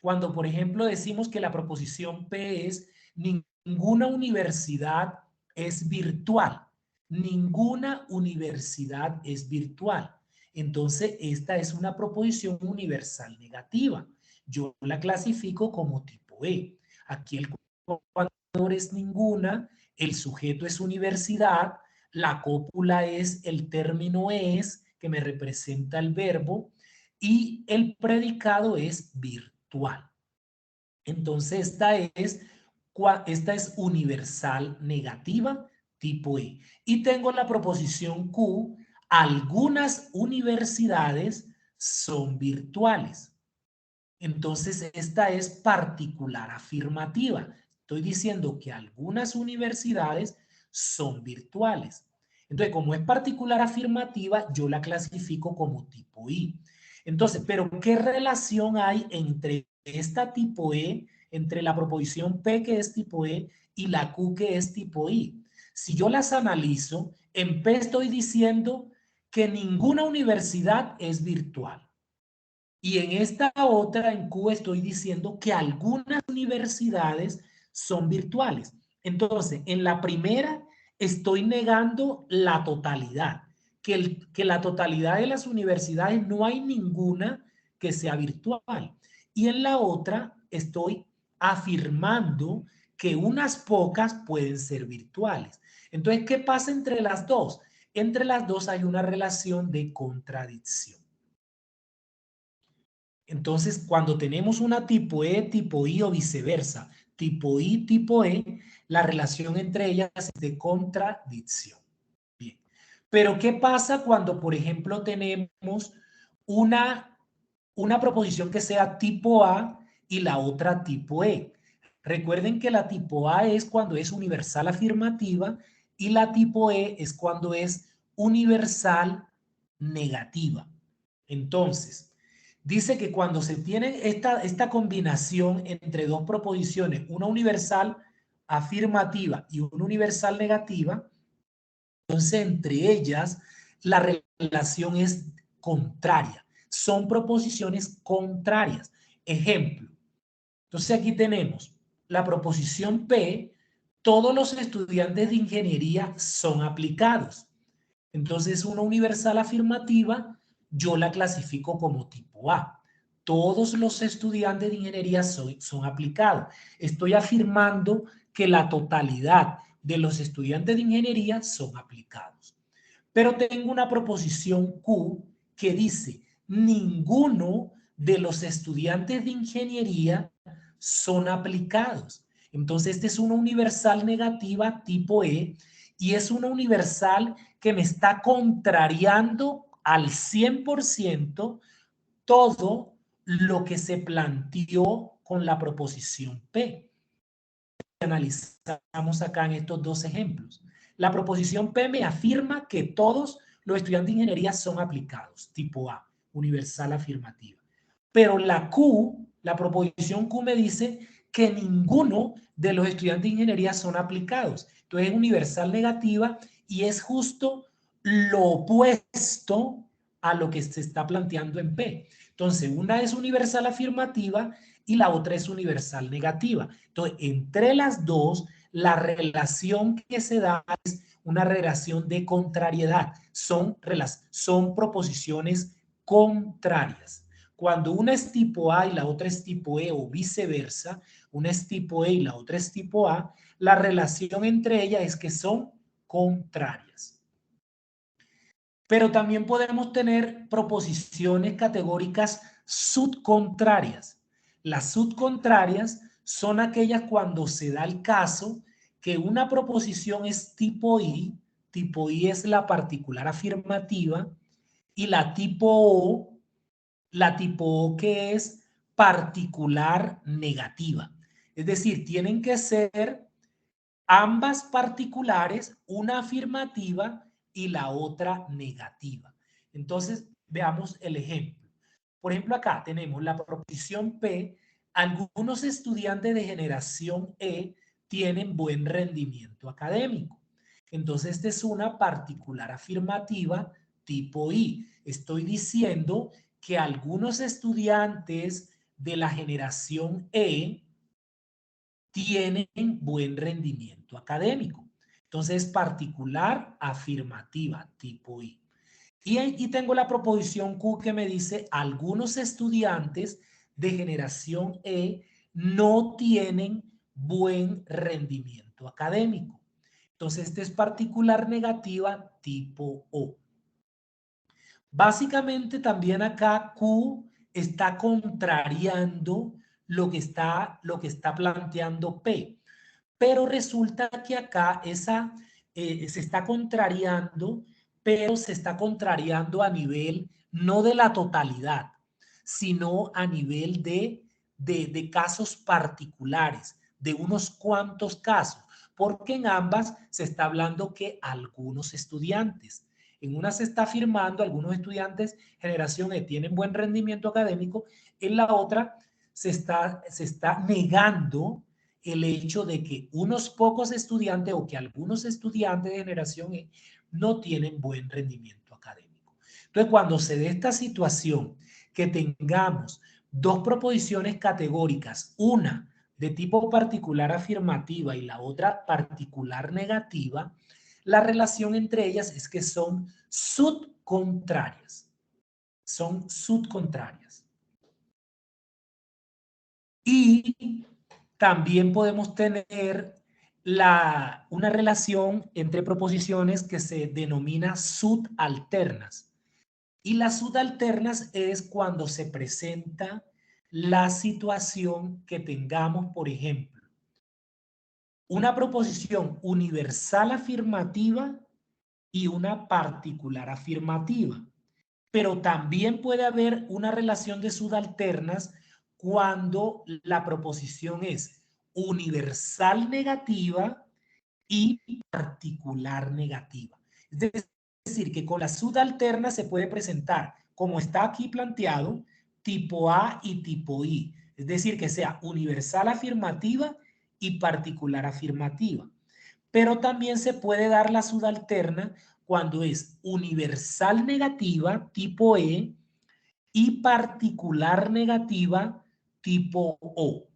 cuando por ejemplo decimos que la proposición P es ninguna universidad es virtual. Ninguna universidad es virtual. Entonces, esta es una proposición universal negativa. Yo la clasifico como tipo E. Aquí el coautor es ninguna, el sujeto es universidad, la cópula es el término es, que me representa el verbo, y el predicado es virtual. Entonces, esta es universal negativa, tipo E. Y tengo la proposición Q, algunas universidades son virtuales. Entonces, esta es particular afirmativa. Estoy diciendo que algunas universidades son virtuales. Entonces, como es particular afirmativa, yo la clasifico como tipo I. Entonces, ¿pero qué relación hay entre esta tipo E, entre la proposición P, que es tipo E, y la Q, que es tipo I? Si yo las analizo, en P estoy diciendo que ninguna universidad es virtual. Y en esta otra, en Q, estoy diciendo que algunas universidades son virtuales. Entonces, en la primera estoy negando la totalidad, que la totalidad de las universidades no hay ninguna que sea virtual. Y en la otra estoy afirmando que unas pocas pueden ser virtuales. Entonces, ¿qué pasa entre las dos? Entre las dos hay una relación de contradicción. Entonces, cuando tenemos una tipo E, tipo I o viceversa, tipo I, tipo E, la relación entre ellas es de contradicción. Bien. Pero, ¿qué pasa cuando, por ejemplo, tenemos una proposición que sea tipo A y la otra tipo E? Recuerden que la tipo A es cuando es universal afirmativa y la tipo E es cuando es universal negativa. Entonces, dice que cuando se tiene esta combinación entre dos proposiciones, una universal afirmativa y una universal negativa, entonces entre ellas la relación es contraria. Son proposiciones contrarias. Ejemplo. Entonces aquí tenemos la proposición P, todos los estudiantes de ingeniería son aplicados. Entonces una universal afirmativa yo la clasifico como tipo A. Todos los estudiantes de ingeniería son aplicados. Estoy afirmando que la totalidad de los estudiantes de ingeniería son aplicados. Pero tengo una proposición Q que dice, ninguno de los estudiantes de ingeniería son aplicados. Entonces, esta es una universal negativa tipo E y es una universal que me está contrariando al 100% todo lo que se planteó con la proposición P. Analizamos acá en estos dos ejemplos. La proposición P me afirma que todos los estudiantes de ingeniería son aplicados, tipo A, universal afirmativa. Pero la Q, la proposición Q me dice que ninguno de los estudiantes de ingeniería son aplicados. Entonces es universal negativa y es justo lo opuesto a lo que se está planteando en P. Entonces, una es universal afirmativa y la otra es universal negativa. Entonces, entre las dos, la relación que se da es una relación de contrariedad. Son proposiciones contrarias. Cuando una es tipo A y la otra es tipo E o viceversa, una es tipo E y la otra es tipo A, la relación entre ellas es que son contrarias. Pero también podemos tener proposiciones categóricas subcontrarias. Las subcontrarias son aquellas cuando se da el caso que una proposición es tipo I es la particular afirmativa, y la tipo O que es particular negativa. Es decir, tienen que ser ambas particulares, una afirmativa y la otra negativa. Entonces, veamos el ejemplo. Por ejemplo, acá tenemos la proposición P. Algunos estudiantes de generación E tienen buen rendimiento académico. Entonces, esta es una particular afirmativa tipo I. Estoy diciendo que algunos estudiantes de la generación E tienen buen rendimiento académico. Entonces, particular afirmativa tipo I. Y tengo la proposición Q que me dice, algunos estudiantes de generación E no tienen buen rendimiento académico. Entonces, esta es particular negativa tipo O. Básicamente también acá Q está contrariando lo que está planteando P. Pero resulta que acá se está contrariando, pero se está contrariando a nivel no de la totalidad, sino a nivel de casos particulares, de unos cuantos casos, porque en ambas se está hablando que algunos estudiantes, en una se está afirmando algunos estudiantes generación E tienen buen rendimiento académico, en la otra se está negando el hecho de que unos pocos estudiantes o que algunos estudiantes de generación E no tienen buen rendimiento académico. Entonces, cuando se dé esta situación, que tengamos dos proposiciones categóricas, una de tipo particular afirmativa y la otra particular negativa, la relación entre ellas es que son subcontrarias. Son subcontrarias. Y también podemos tener una relación entre proposiciones que se denomina subalternas. Y las subalternas es cuando se presenta la situación que tengamos, por ejemplo, una proposición universal afirmativa y una particular afirmativa. Pero también puede haber una relación de subalternas cuando la proposición es universal negativa y particular negativa. Es decir, que con la subalterna se puede presentar, como está aquí planteado, tipo A y tipo I. Es decir, que sea universal afirmativa y particular afirmativa. Pero también se puede dar la subalterna cuando es universal negativa, tipo E, y particular negativa, tipo O.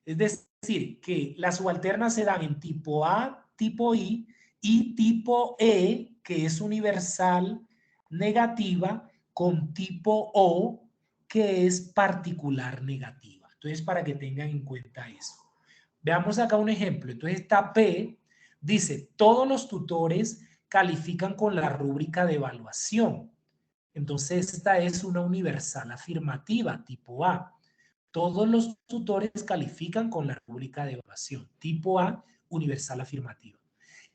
Es decir, que las subalternas se dan en tipo A, tipo I, y tipo E, que es universal negativa, con tipo O, que es particular negativa. Entonces, para que tengan en cuenta eso. Veamos acá un ejemplo. Entonces, esta P dice, todos los tutores califican con la rúbrica de evaluación. Entonces, esta es una universal afirmativa, tipo A. Todos los tutores califican con la rúbrica de evaluación, tipo A, universal afirmativa.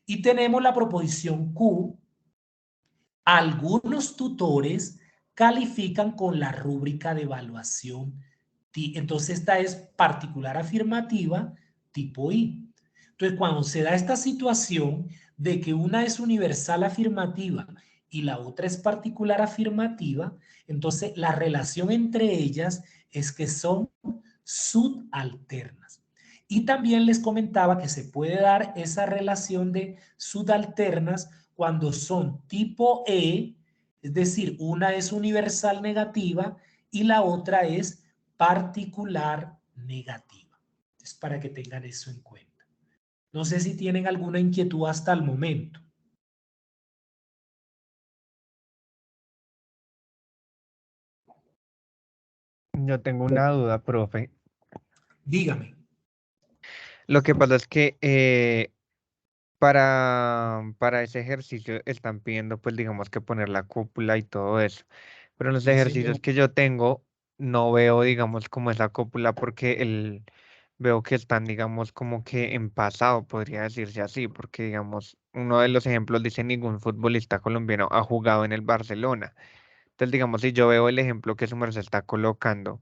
Y tenemos la proposición Q. Algunos tutores califican con la rúbrica de evaluación. Entonces, esta es particular afirmativa, tipo I. Entonces, cuando se da esta situación de que una es universal afirmativa y la otra es particular afirmativa, entonces la relación entre ellas es que son subalternas. Y también les comentaba que se puede dar esa relación de subalternas cuando son tipo E, es decir, una es universal negativa y la otra es particular negativa. Es para que tengan eso en cuenta. No sé si tienen alguna inquietud hasta el momento. Yo tengo una duda, profe. Dígame. Lo que pasa es que para ese ejercicio están pidiendo, pues digamos que poner la cúpula y todo eso. Pero en los Sí, ejercicios señor. que yo tengo, no veo, digamos, como esa cúpula porque veo que están, digamos, como que en pasado, podría decirse así, porque, digamos, uno de los ejemplos dice ningún futbolista colombiano ha jugado en el Barcelona. Entonces, digamos, si yo veo el ejemplo que su merced está colocando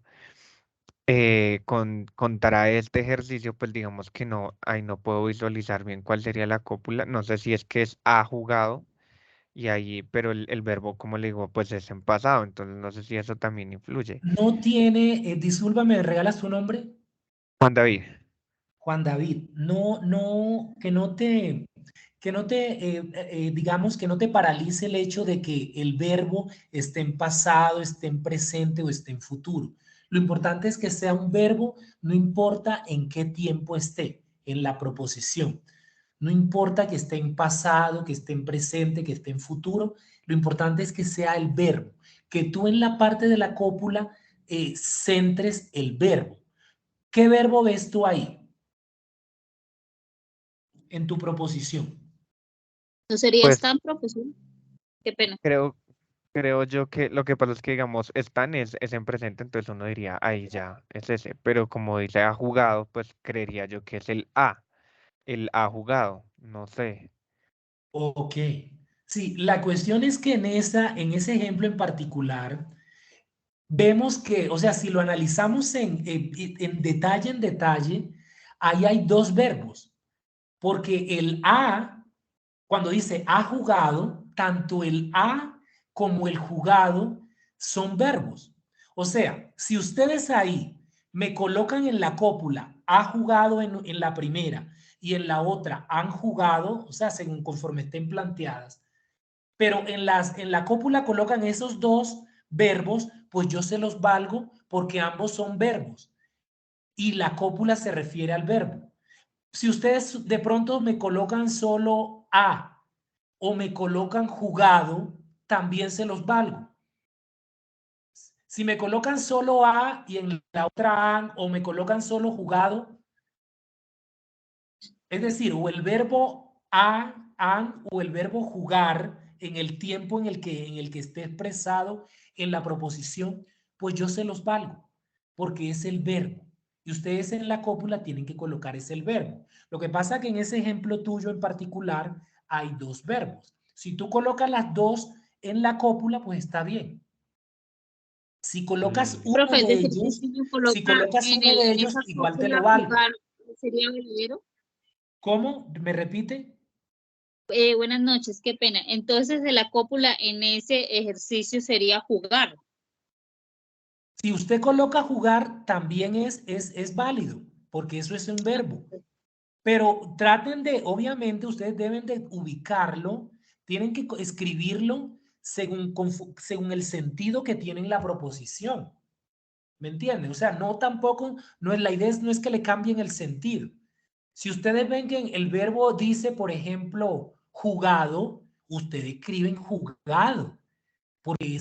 contra este ejercicio, pues digamos que no, ahí no puedo visualizar bien cuál sería la cópula. No sé si es que es ha jugado y ahí, pero el verbo, como le digo, pues es en pasado, entonces no sé si eso también influye. No tiene, discúlpame, ¿me regalas tu nombre? Juan David, Juan David. No, digamos, que no te paralice el hecho de que el verbo esté en pasado, esté en presente o esté en futuro. Lo importante es que sea un verbo, no importa en qué tiempo esté, en la proposición. No importa que esté en pasado, que esté en presente, que esté en futuro. Lo importante es que sea el verbo, que tú en la parte de la cópula centres el verbo. ¿Qué verbo ves tú ahí en tu proposición? ¿No sería Pues están, profesor? Qué pena. creo yo que lo que pasa es que, digamos, están es en presente, entonces uno diría, ahí ya, es ese. Pero como dice ha jugado, pues creería yo que es el ha jugado, no sé. Ok. Sí, la cuestión es que en ese ejemplo en particular, vemos que, o sea, si lo analizamos en detalle, ahí hay dos verbos, porque el ha, cuando dice ha jugado, tanto el ha como el jugado son verbos. O sea, si ustedes ahí me colocan en la cópula, ha jugado en la primera y en la otra han jugado, o sea, según conforme estén planteadas, pero en la cópula colocan esos dos verbos, pues yo se los valgo porque ambos son verbos y la cópula se refiere al verbo. Si ustedes de pronto me colocan solo a o me colocan jugado, también se los valgo. Si me colocan solo a y en la otra an, o me colocan solo jugado, es decir, o el verbo a, an, o el verbo jugar en el tiempo en el que esté expresado en la proposición, pues yo se los valgo, porque es el verbo. Y ustedes en la cópula tienen que colocar ese el verbo. Lo que pasa que en ese ejemplo tuyo en particular hay dos verbos. Si tú colocas las dos en la cópula, pues está bien. Si colocas Listo. uno Profe, es de decir, que ellos, si me si coloca colocas uno de en ellos, esa igual te lo cópula valgo. jugar, ¿sería verdadero? ¿Cómo? ¿Me repite? Buenas noches, qué pena. Entonces, de la cópula en ese ejercicio sería jugar. Si usted coloca jugar, también es válido, porque eso es un verbo. Pero traten de, obviamente, ustedes deben de ubicarlo, tienen que escribirlo según el sentido que tiene la proposición. ¿Me entienden? O sea, no tampoco, no es la idea, no es que le cambien el sentido. Si ustedes ven que el verbo dice, por ejemplo, jugado, ustedes escriben jugado, porque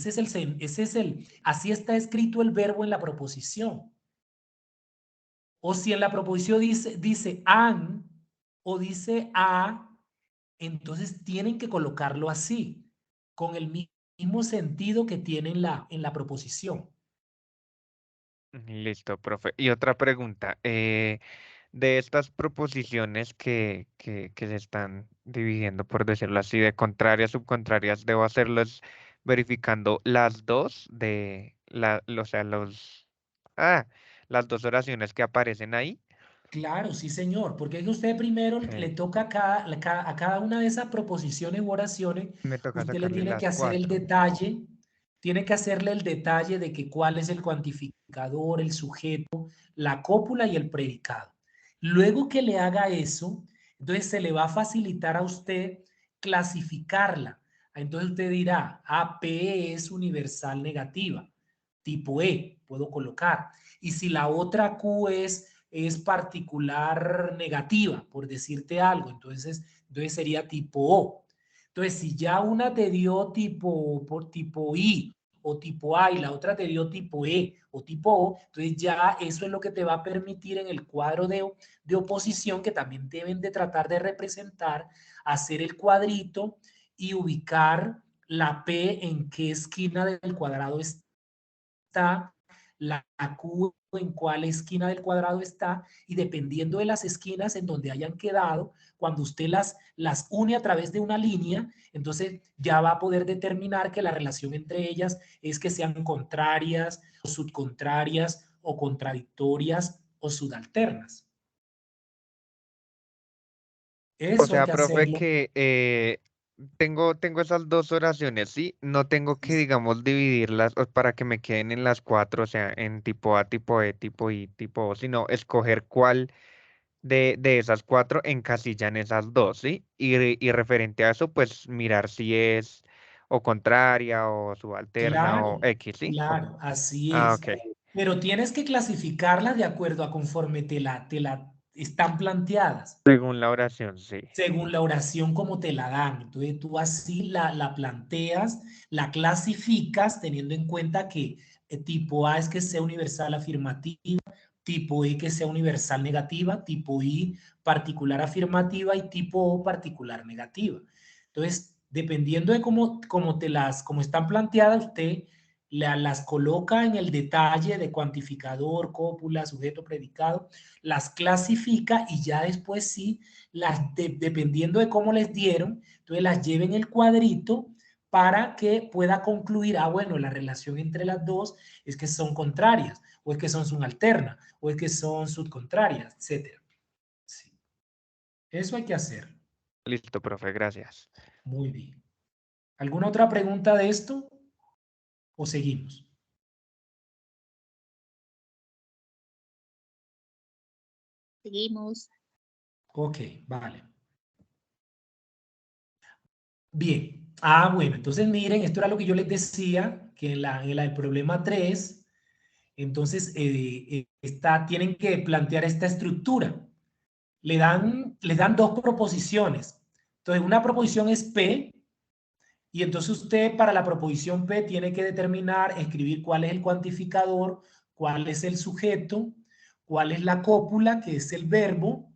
así está escrito el verbo en la proposición. O si en la proposición dice han o dice a, entonces tienen que colocarlo así, con el mismo sentido que tiene en la proposición. Listo, profe. Y otra pregunta. De estas proposiciones que se están dividiendo, por decirlo así, de contrarias, subcontrarias, ¿debo hacerlas verificando las dos o sea, las dos oraciones que aparecen ahí? Claro, sí, señor, porque es que usted primero le Ok. toca a cada una de esas proposiciones u oraciones, Me toca usted le sacarle tiene que las hacer el cuatro. detalle, tiene que hacerle el detalle de que cuál es el cuantificador, el sujeto, la cópula y el predicado. Luego que le haga eso, entonces se le va a facilitar a usted clasificarla. Entonces usted dirá, AP es universal negativa, tipo E, puedo colocar. Y si la otra Q es particular negativa, por decirte algo, entonces sería tipo O. Entonces, si ya una te dio por tipo I o tipo A y la otra te dio tipo E o tipo O, entonces ya eso es lo que te va a permitir en el cuadro de oposición que también deben de tratar de representar, hacer el cuadrito y ubicar la P en qué esquina del cuadrado está, la Q en cuál esquina del cuadrado está, y dependiendo de las esquinas en donde hayan quedado, cuando usted las une a través de una línea, entonces ya va a poder determinar que la relación entre ellas es que sean contrarias o subcontrarias o contradictorias o subalternas. O Eso hay sea, que profe, hacerlo. que tengo esas dos oraciones, ¿sí? No tengo que, digamos, dividirlas para que me queden en las cuatro, o sea, en tipo A, tipo E, tipo I, tipo O, sino escoger cuál de esas cuatro encasillan esas dos, ¿sí? Y referente a eso, pues mirar si es o contraria o subalterna o Claro, X, ¿sí? así Ah, es. ok. Pero tienes que clasificarla de acuerdo a conforme están planteadas Según la oración, sí. según la oración como te la dan. Entonces tú así la planteas, la clasificas teniendo en cuenta que tipo A es que sea universal afirmativa, tipo E que sea universal negativa, tipo I particular afirmativa y tipo O particular negativa. Entonces, dependiendo de cómo están planteadas, usted las coloca en el detalle de cuantificador, cópula, sujeto, predicado, las clasifica y ya después sí, dependiendo de cómo les dieron, entonces las lleva en el cuadrito para que pueda concluir, bueno, la relación entre las dos es que son contrarias, o es que son subalternas, o es que son subcontrarias, etcétera. Sí. Eso hay que hacer. Listo, profe, gracias. Muy bien. ¿Alguna otra pregunta de esto? ¿O seguimos? Seguimos. Ok, vale. Bien. Bueno, entonces miren, esto era lo que yo les decía, que en la del problema 3, entonces tienen que plantear esta estructura. Les dan dos proposiciones. Entonces, una proposición es P, y entonces usted para la proposición P tiene que determinar, escribir cuál es el cuantificador, cuál es el sujeto, cuál es la cópula, que es el verbo,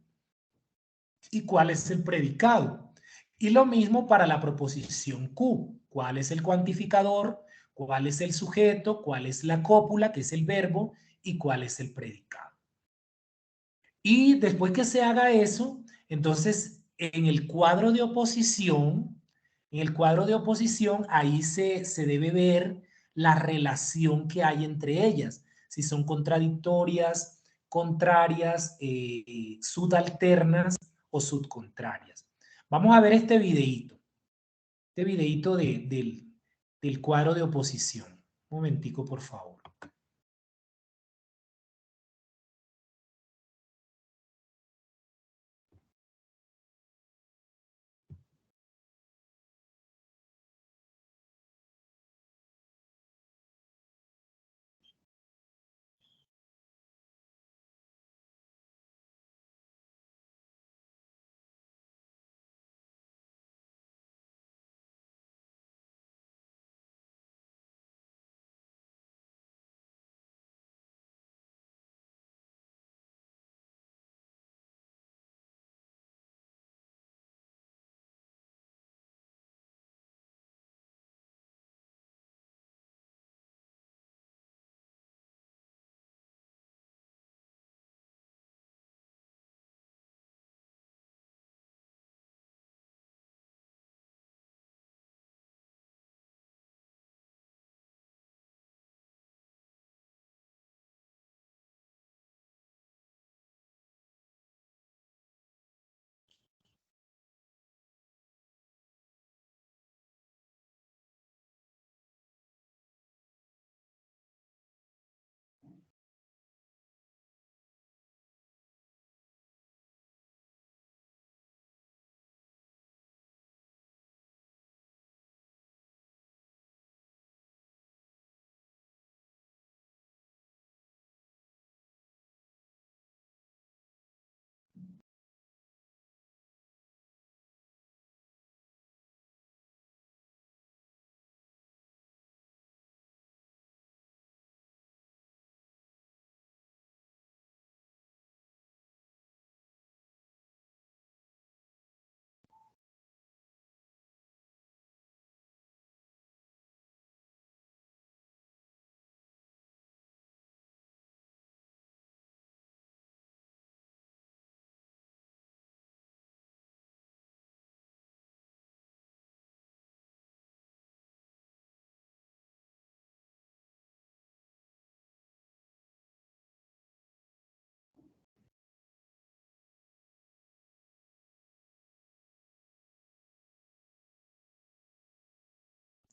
y cuál es el predicado. Y lo mismo para la proposición Q, cuál es el cuantificador, cuál es el sujeto, cuál es la cópula, que es el verbo, y cuál es el predicado. Y después que se haga eso, entonces en el cuadro de oposición, ahí se debe ver la relación que hay entre ellas, si son contradictorias, contrarias, sudalternas o subcontrarias. Vamos a ver este videíto del cuadro de oposición. Un momentico, por favor.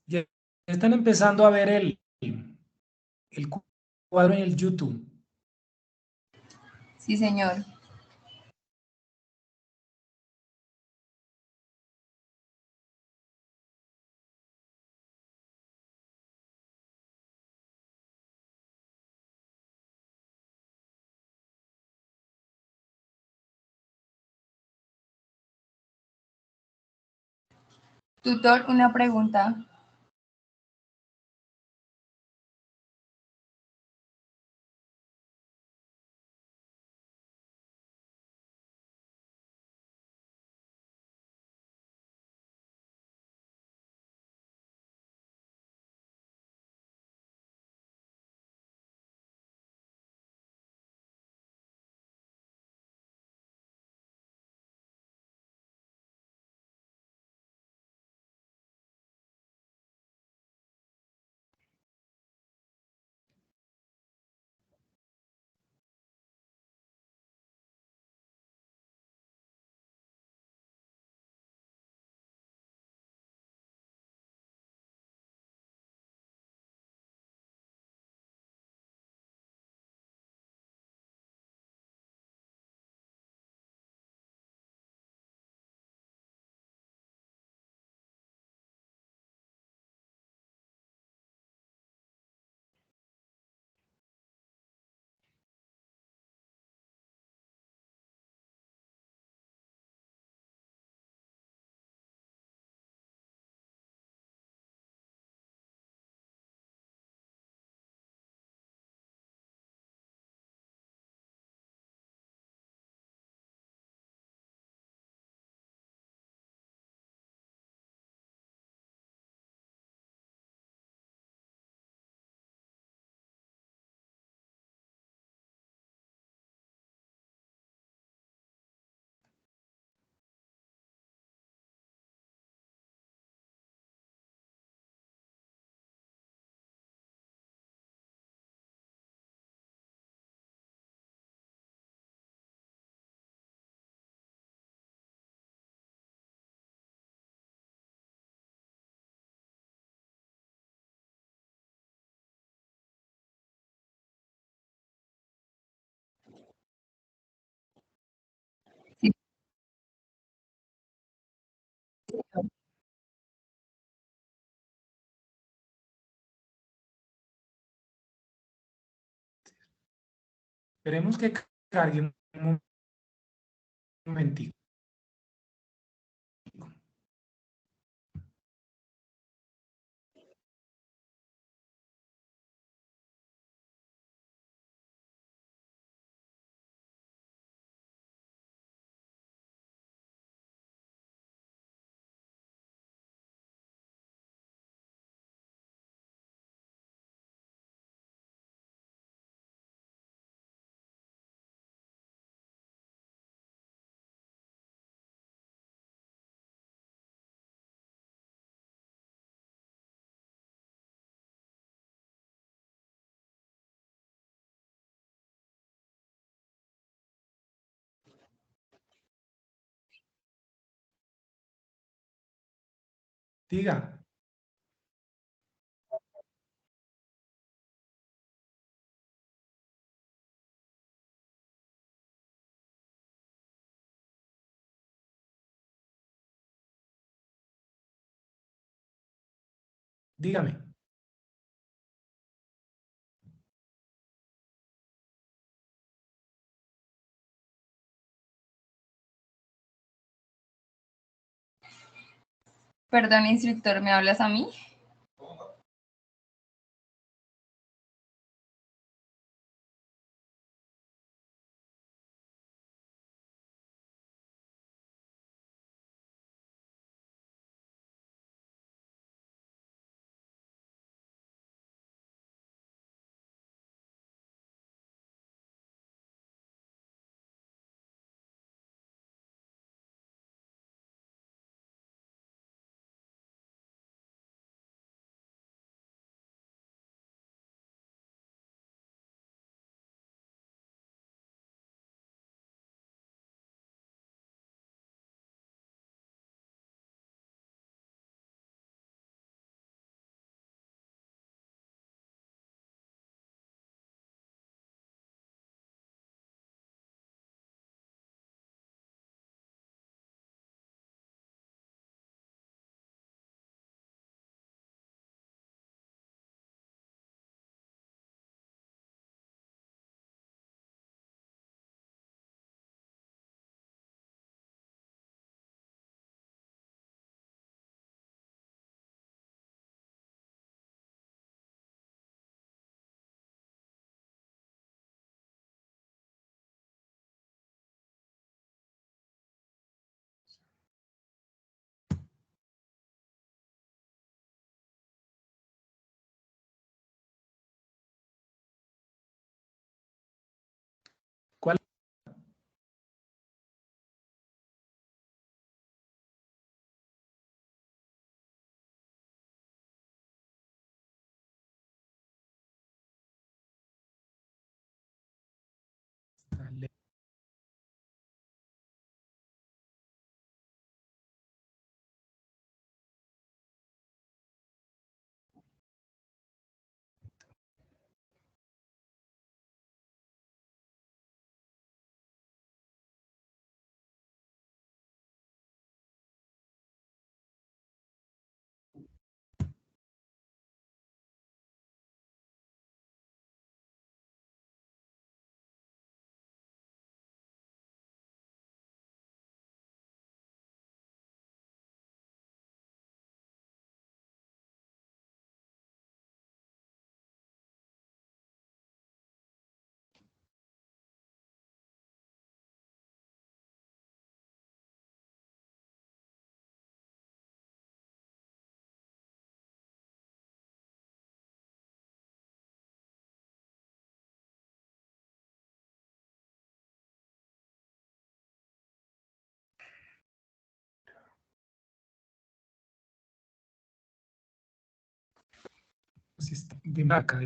Ya están empezando a ver el cuadro en el YouTube. Sí, señor. Tutor, una pregunta. Sí. Esperemos que cargue un momentico. Diga. Dígame. Perdón, instructor, ¿me hablas a mí? Así está, de marca.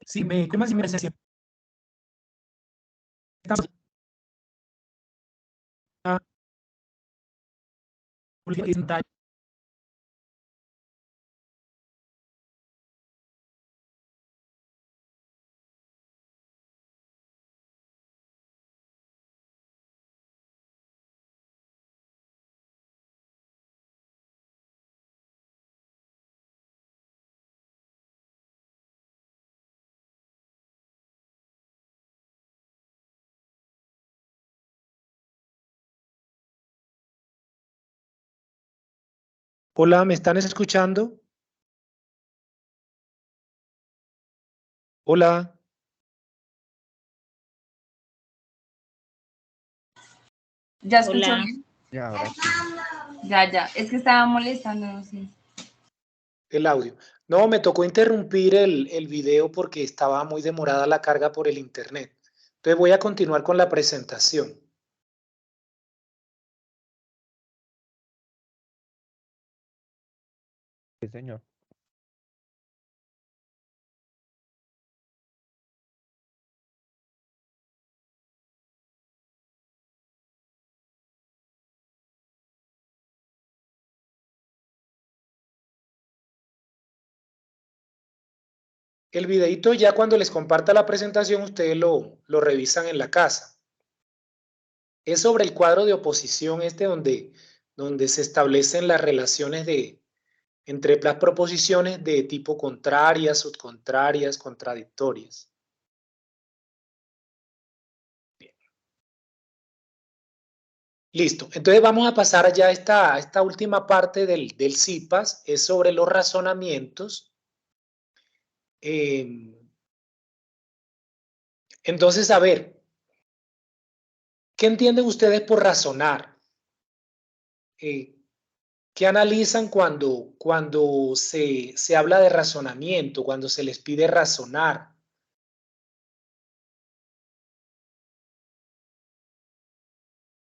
Sí, ¿cómo así me decía? Hola, ¿me están escuchando? Hola. ¿Ya escuchó Hola. bien? Ya, ahora sí. Ya. Es que estaba molestando, no sé. El audio. No, me tocó interrumpir el video porque estaba muy demorada la carga por el internet. Entonces voy a continuar con la presentación. Sí, señor. El videito ya cuando les comparta la presentación ustedes lo revisan en la casa. Es sobre el cuadro de oposición donde se establecen las relaciones entre las proposiciones de tipo contrarias, subcontrarias, contradictorias. Bien. Listo. Entonces vamos a pasar ya a esta última parte del CIPAS, es sobre los razonamientos. Entonces, a ver, ¿qué entienden ustedes por razonar? ¿Qué analizan cuando se habla de razonamiento, cuando se les pide razonar?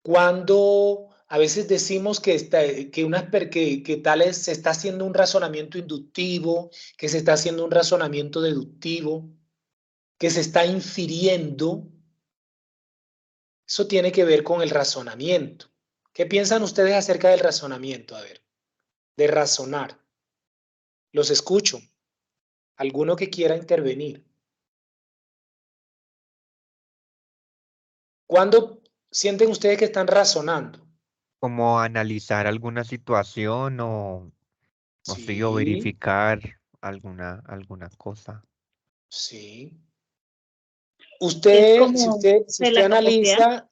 Cuando a veces decimos que tales se está haciendo un razonamiento inductivo, que se está haciendo un razonamiento deductivo, que se está infiriendo, eso tiene que ver con el razonamiento. ¿Qué piensan ustedes acerca del razonamiento? A ver, de razonar. Los escucho. ¿Alguno que quiera intervenir? ¿Cuándo sienten ustedes que están razonando? Como analizar alguna situación o sí, o Sí, verificar alguna cosa. sí. Es Usted, si como usted, si de usted la capacidad, analiza,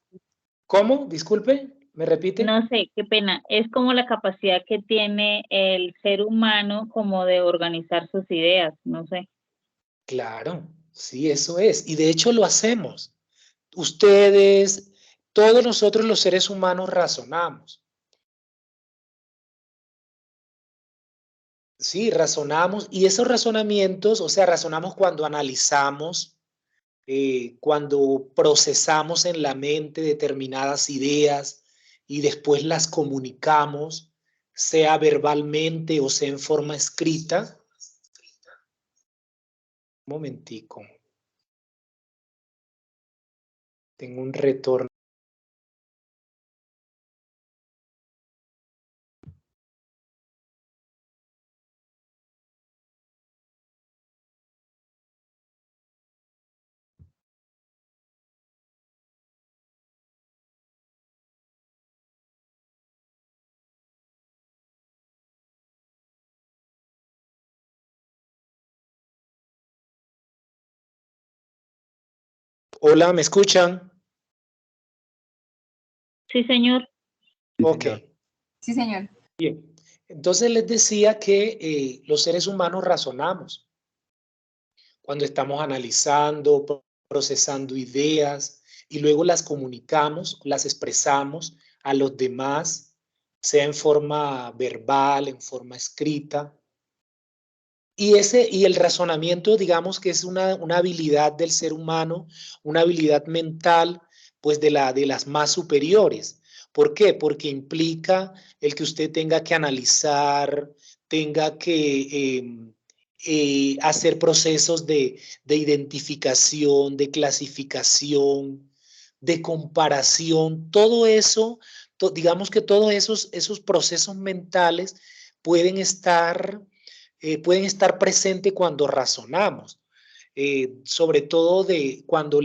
¿cómo? Disculpe, ¿me repite? no sé, qué pena, es como la capacidad que tiene el ser humano como de organizar sus ideas, no sé. Claro, sí, eso es. Y de hecho lo hacemos. Ustedes, todos nosotros los seres humanos razonamos. Sí, razonamos. Y esos razonamientos, o sea, razonamos cuando analizamos, cuando procesamos en la mente determinadas ideas y después las comunicamos, sea verbalmente o sea en forma escrita. Un momentico. Tengo un retorno. Hola, ¿me escuchan? Sí, señor. Sí, Ok, señor. Sí, señor. bien. Entonces les decía que los seres humanos razonamos cuando estamos analizando, procesando ideas y luego las comunicamos, las expresamos a los demás, sea en forma verbal, en forma escrita. Y el razonamiento, digamos que es una habilidad del ser humano, una habilidad mental, pues de las más superiores. ¿Por qué? Porque implica el que usted tenga que analizar, tenga que hacer procesos de identificación, de clasificación, de comparación. Todo eso, digamos que todos esos procesos mentales pueden estar presentes cuando razonamos, sobre todo cuando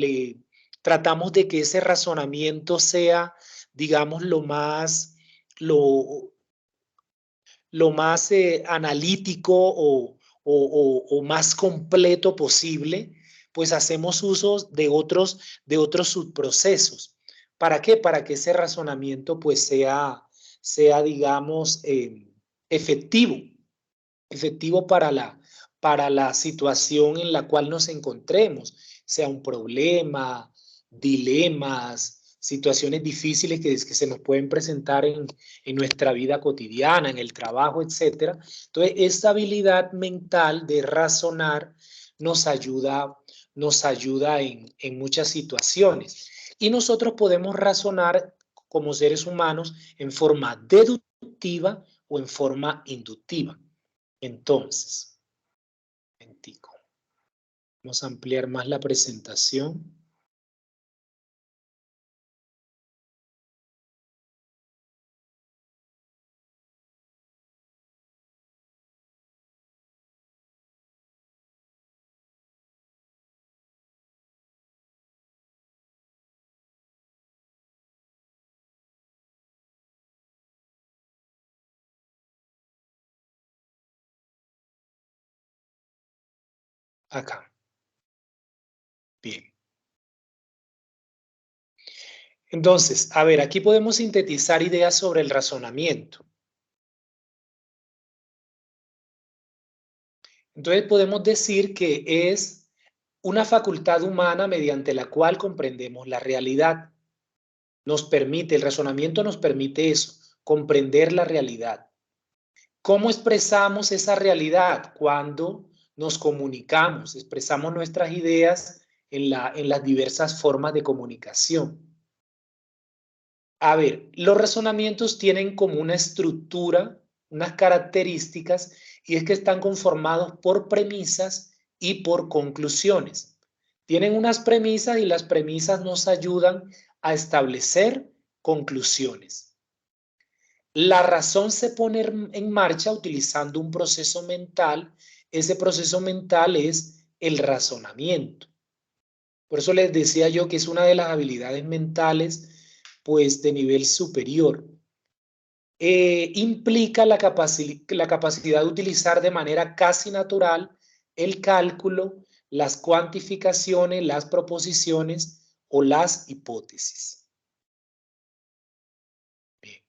tratamos de que ese razonamiento sea, digamos, lo más analítico o más completo posible, pues hacemos uso de otros subprocesos. ¿Para qué? Para que ese razonamiento pues sea digamos, efectivo para la situación en la cual nos encontremos, sea un problema, dilemas, situaciones difíciles que se nos pueden presentar en nuestra vida cotidiana, en el trabajo, etc. Entonces, esta habilidad mental de razonar nos ayuda en muchas situaciones. Y nosotros podemos razonar como seres humanos en forma deductiva o en forma inductiva. Entonces, vamos a ampliar más la presentación. Acá. Bien. Entonces, a ver, aquí podemos sintetizar ideas sobre el razonamiento. Entonces, podemos decir que es una facultad humana mediante la cual comprendemos la realidad. El razonamiento nos permite eso, comprender la realidad. ¿Cómo expresamos esa realidad? Cuando nos comunicamos, expresamos nuestras ideas en las diversas formas de comunicación. A ver, los razonamientos tienen como una estructura, unas características, y es que están conformados por premisas y por conclusiones. Tienen unas premisas y las premisas nos ayudan a establecer conclusiones. La razón se pone en marcha utilizando un proceso mental. Ese proceso mental es el razonamiento. Por eso les decía yo que es una de las habilidades mentales, pues, de nivel superior. Implica la capacidad de utilizar de manera casi natural el cálculo, las cuantificaciones, las proposiciones o las hipótesis. Bien.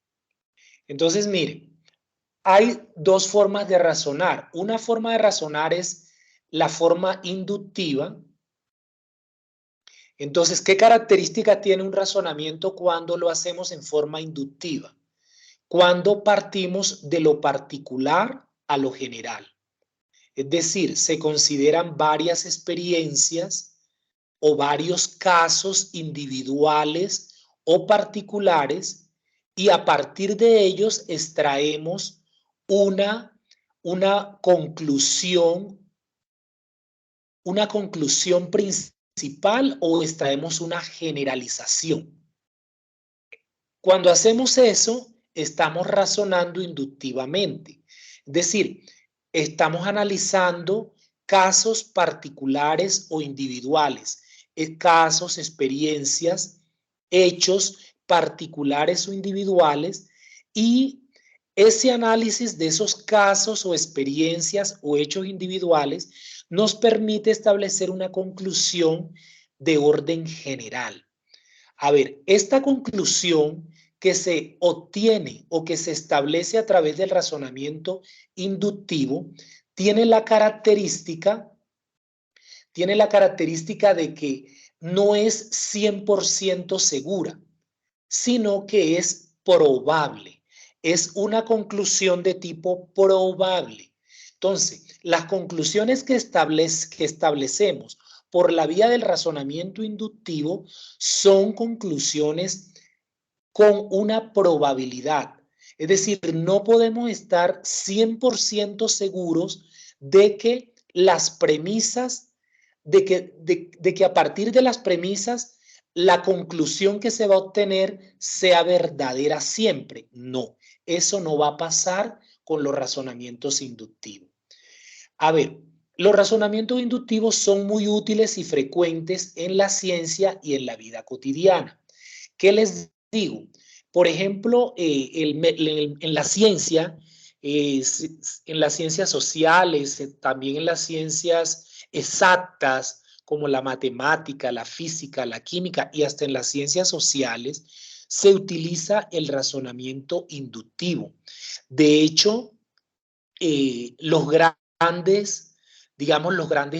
Entonces, miren, hay dos formas de razonar. Una forma de razonar es la forma inductiva. Entonces, ¿qué característica tiene un razonamiento cuando lo hacemos en forma inductiva? Cuando partimos de lo particular a lo general. Es decir, se consideran varias experiencias o varios casos individuales o particulares y a partir de ellos extraemos una conclusión principal o extraemos una generalización. Cuando hacemos eso, estamos razonando inductivamente. Es decir, estamos analizando casos particulares o individuales, casos, experiencias, hechos particulares o individuales, y ese análisis de esos casos o experiencias o hechos individuales nos permite establecer una conclusión de orden general. A ver, esta conclusión que se obtiene o que se establece a través del razonamiento inductivo tiene la característica de que no es 100% segura, sino que es probable. Es una conclusión de tipo probable. Entonces, las conclusiones que establecemos por la vía del razonamiento inductivo son conclusiones con una probabilidad. Es decir, no podemos estar 100% seguros de que las premisas, de que a partir de las premisas la conclusión que se va a obtener sea verdadera siempre. No, eso no va a pasar con los razonamientos inductivos. A ver, los razonamientos inductivos son muy útiles y frecuentes en la ciencia y en la vida cotidiana. ¿Qué les digo? Por ejemplo, en la ciencia, en las ciencias sociales, también en las ciencias exactas, como la matemática, la física, la química y hasta en las ciencias sociales, se utiliza el razonamiento inductivo. De hecho, los grandes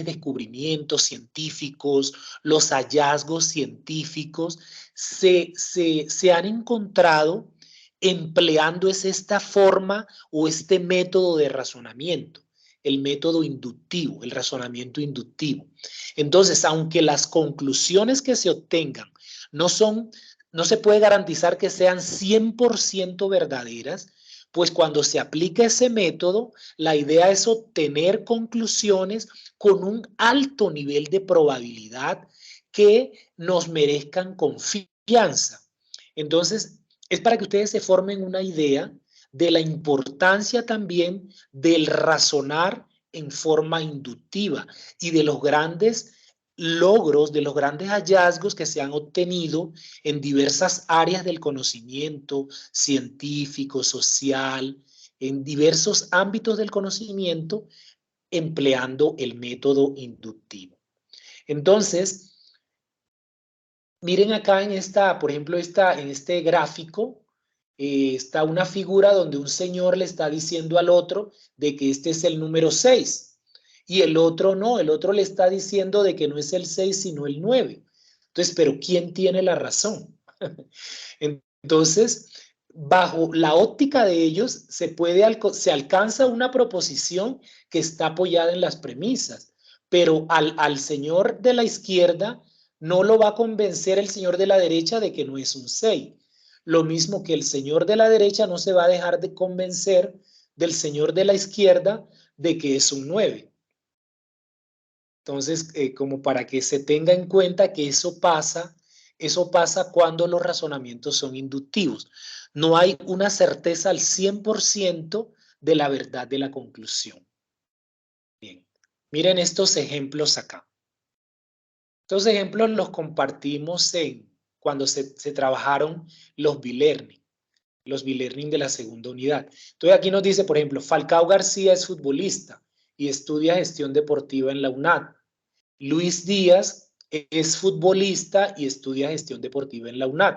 descubrimientos científicos, los hallazgos científicos se han encontrado empleando esta forma o este método de razonamiento, el método inductivo, el razonamiento inductivo. Entonces, aunque las conclusiones que se obtengan no se puede garantizar que sean 100% verdaderas, pues cuando se aplica ese método, la idea es obtener conclusiones con un alto nivel de probabilidad que nos merezcan confianza. Entonces, es para que ustedes se formen una idea de la importancia también del razonar en forma inductiva y de los grandes logros, de los grandes hallazgos que se han obtenido en diversas áreas del conocimiento científico, social, en diversos ámbitos del conocimiento, empleando el método inductivo. Entonces, miren acá en por ejemplo, en este gráfico, está una figura donde un señor le está diciendo al otro de que este es el número 6. Y el otro no, el otro le está diciendo de que no es el 6 sino el 9. Entonces, ¿pero quién tiene la razón? Entonces, bajo la óptica de ellos, se alcanza una proposición que está apoyada en las premisas, pero al señor de la izquierda no lo va a convencer el señor de la derecha de que no es un 6. Lo mismo que el señor de la derecha no se va a dejar de convencer del señor de la izquierda de que es un 9. Entonces, como para que se tenga en cuenta que eso pasa cuando los razonamientos son inductivos. No hay una certeza al 100% de la verdad de la conclusión. Bien, miren estos ejemplos acá. Estos ejemplos los compartimos cuando se trabajaron los B-Learning de la segunda unidad. Entonces aquí nos dice, por ejemplo, Falcao García es futbolista y estudia gestión deportiva en la UNAD. Luis Díaz es futbolista y estudia gestión deportiva en la UNAD.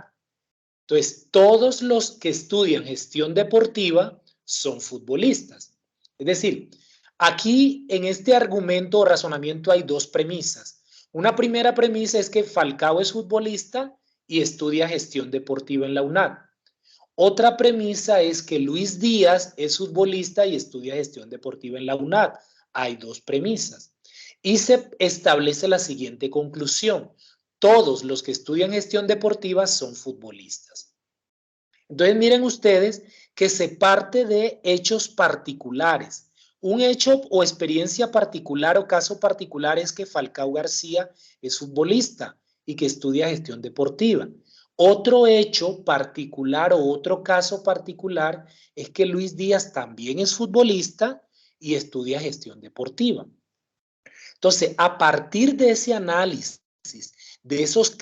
Entonces, todos los que estudian gestión deportiva son futbolistas. Es decir, aquí en este argumento o razonamiento hay dos premisas. Una primera premisa es que Falcao es futbolista y estudia gestión deportiva en la UNAD. Otra premisa es que Luis Díaz es futbolista y estudia gestión deportiva en la UNAD. Hay dos premisas. Y se establece la siguiente conclusión. Todos los que estudian gestión deportiva son futbolistas. Entonces miren ustedes que se parte de hechos particulares. Un hecho o experiencia particular o caso particular es que Falcao García es futbolista y que estudia gestión deportiva. Otro hecho particular o otro caso particular es que Luis Díaz también es futbolista y estudia gestión deportiva. Entonces, a partir de ese análisis, de esos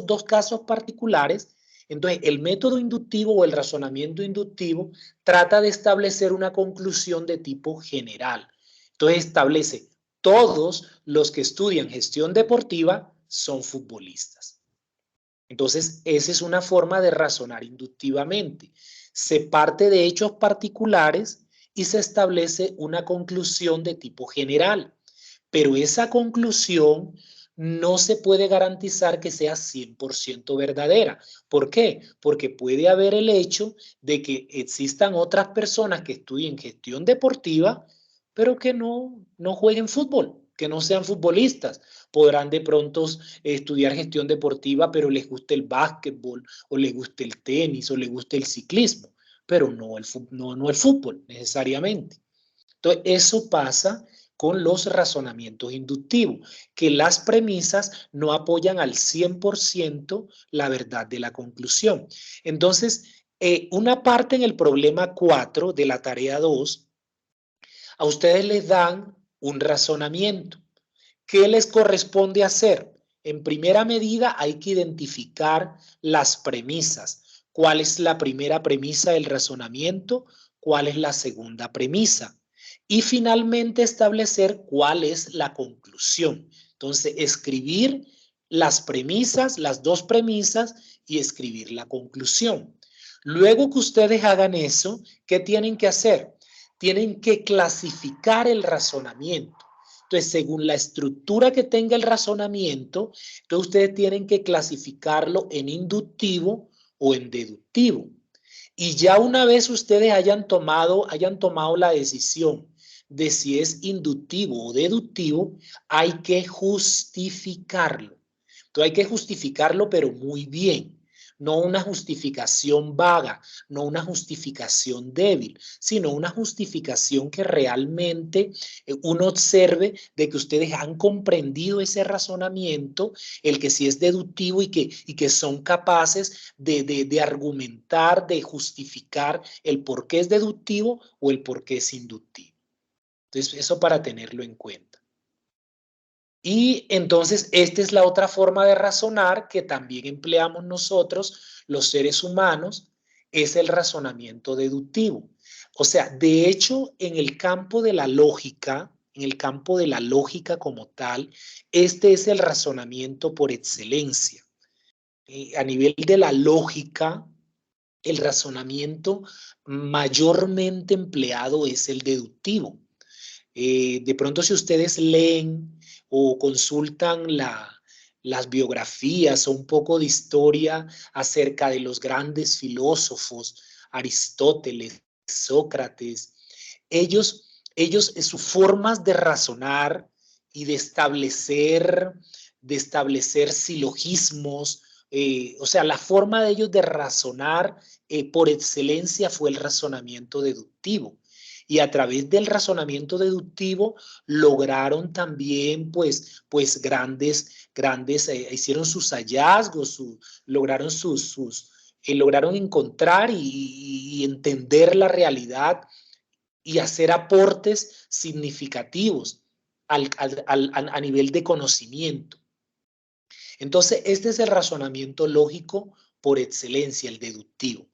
dos casos particulares, entonces el método inductivo o el razonamiento inductivo trata de establecer una conclusión de tipo general. Entonces establece, todos los que estudian gestión deportiva son futbolistas. Entonces, esa es una forma de razonar inductivamente. Se parte de hechos particulares y se establece una conclusión de tipo general. Pero esa conclusión no se puede garantizar que sea 100% verdadera. ¿Por qué? Porque puede haber el hecho de que existan otras personas que estudien gestión deportiva, pero que no jueguen fútbol, que no sean futbolistas. Podrán de pronto estudiar gestión deportiva, pero les gusta el básquetbol, o les gusta el tenis, o les gusta el ciclismo, pero no el fútbol necesariamente. Entonces, eso pasa con los razonamientos inductivos, que las premisas no apoyan al 100% la verdad de la conclusión. Entonces, una parte en el problema 4 de la tarea 2, a ustedes les dan un razonamiento. ¿Qué les corresponde hacer? En primera medida hay que identificar las premisas. ¿Cuál es la primera premisa del razonamiento? ¿Cuál es la segunda premisa? Y finalmente establecer cuál es la conclusión. Entonces, escribir las premisas, las dos premisas, y escribir la conclusión. Luego que ustedes hagan eso, ¿qué tienen que hacer? Tienen que clasificar el razonamiento. Entonces, según la estructura que tenga el razonamiento, entonces ustedes tienen que clasificarlo en inductivo o en deductivo. Y ya una vez ustedes hayan tomado la decisión de si es inductivo o deductivo, hay que justificarlo. Entonces hay que justificarlo, pero muy bien. No una justificación vaga, no una justificación débil, sino una justificación que realmente uno observe de que ustedes han comprendido ese razonamiento, el que sí es deductivo y que son capaces de argumentar, de justificar el por qué es deductivo o el por qué es inductivo. Entonces, eso para tenerlo en cuenta. Y entonces, esta es la otra forma de razonar que también empleamos nosotros, los seres humanos, es el razonamiento deductivo. O sea, de hecho, en el campo de la lógica como tal, este es el razonamiento por excelencia. A nivel de la lógica, el razonamiento mayormente empleado es el deductivo. De pronto, si ustedes leen o consultan las biografías o un poco de historia acerca de los grandes filósofos, Aristóteles, Sócrates, ellos sus formas de razonar y de establecer silogismos, o sea, la forma de ellos de razonar por excelencia fue el razonamiento deductivo. Y a través del razonamiento deductivo lograron también, pues grandes, hicieron sus hallazgos, lograron encontrar y entender la realidad y hacer aportes significativos a nivel de conocimiento. Entonces, este es el razonamiento lógico por excelencia, el deductivo.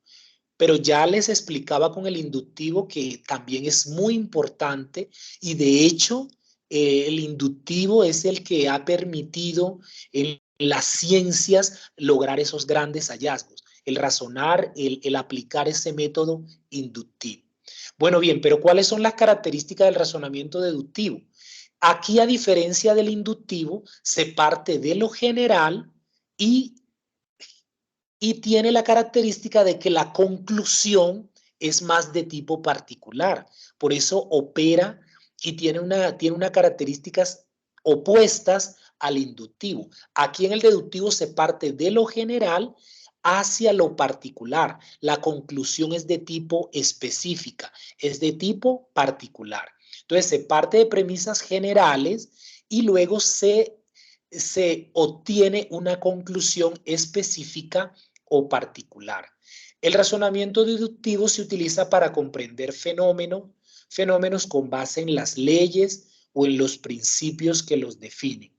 Pero ya les explicaba con el inductivo que también es muy importante y de hecho el inductivo es el que ha permitido en las ciencias lograr esos grandes hallazgos, el razonar, el aplicar ese método inductivo. Bueno, bien, pero ¿cuáles son las características del razonamiento deductivo? Aquí, a diferencia del inductivo, se parte de lo general y tiene la característica de que la conclusión es más de tipo particular. Por eso opera y tiene unas características opuestas al inductivo. Aquí en el deductivo se parte de lo general hacia lo particular. La conclusión es de tipo específica, es de tipo particular. Entonces se parte de premisas generales y luego se obtiene una conclusión específica o particular. El razonamiento deductivo se utiliza para comprender fenómenos con base en las leyes o en los principios que los definen.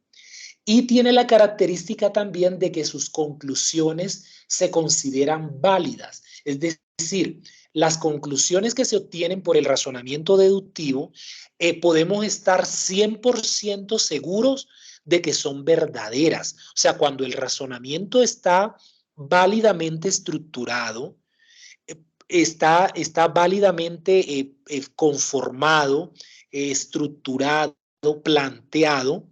Y tiene la característica también de que sus conclusiones se consideran válidas. Es decir, las conclusiones que se obtienen por el razonamiento deductivo, podemos estar 100% seguros de que son verdaderas. O sea, cuando el razonamiento está válidamente estructurado, está válidamente conformado, estructurado, planteado,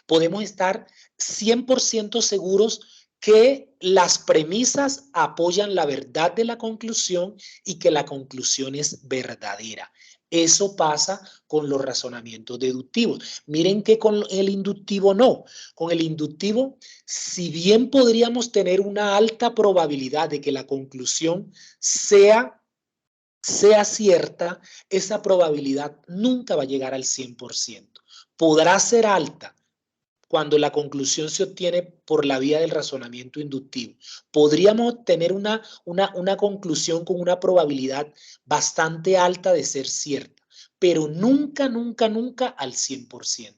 podemos estar 100% seguros que las premisas apoyan la verdad de la conclusión y que la conclusión es verdadera. Eso pasa con los razonamientos deductivos. Miren que con el inductivo no. Con el inductivo, si bien podríamos tener una alta probabilidad de que la conclusión sea cierta, esa probabilidad nunca va a llegar al 100%. Podrá ser alta cuando la conclusión se obtiene por la vía del razonamiento inductivo. Podríamos obtener una conclusión con una probabilidad bastante alta de ser cierta, pero nunca, nunca, nunca al 100%.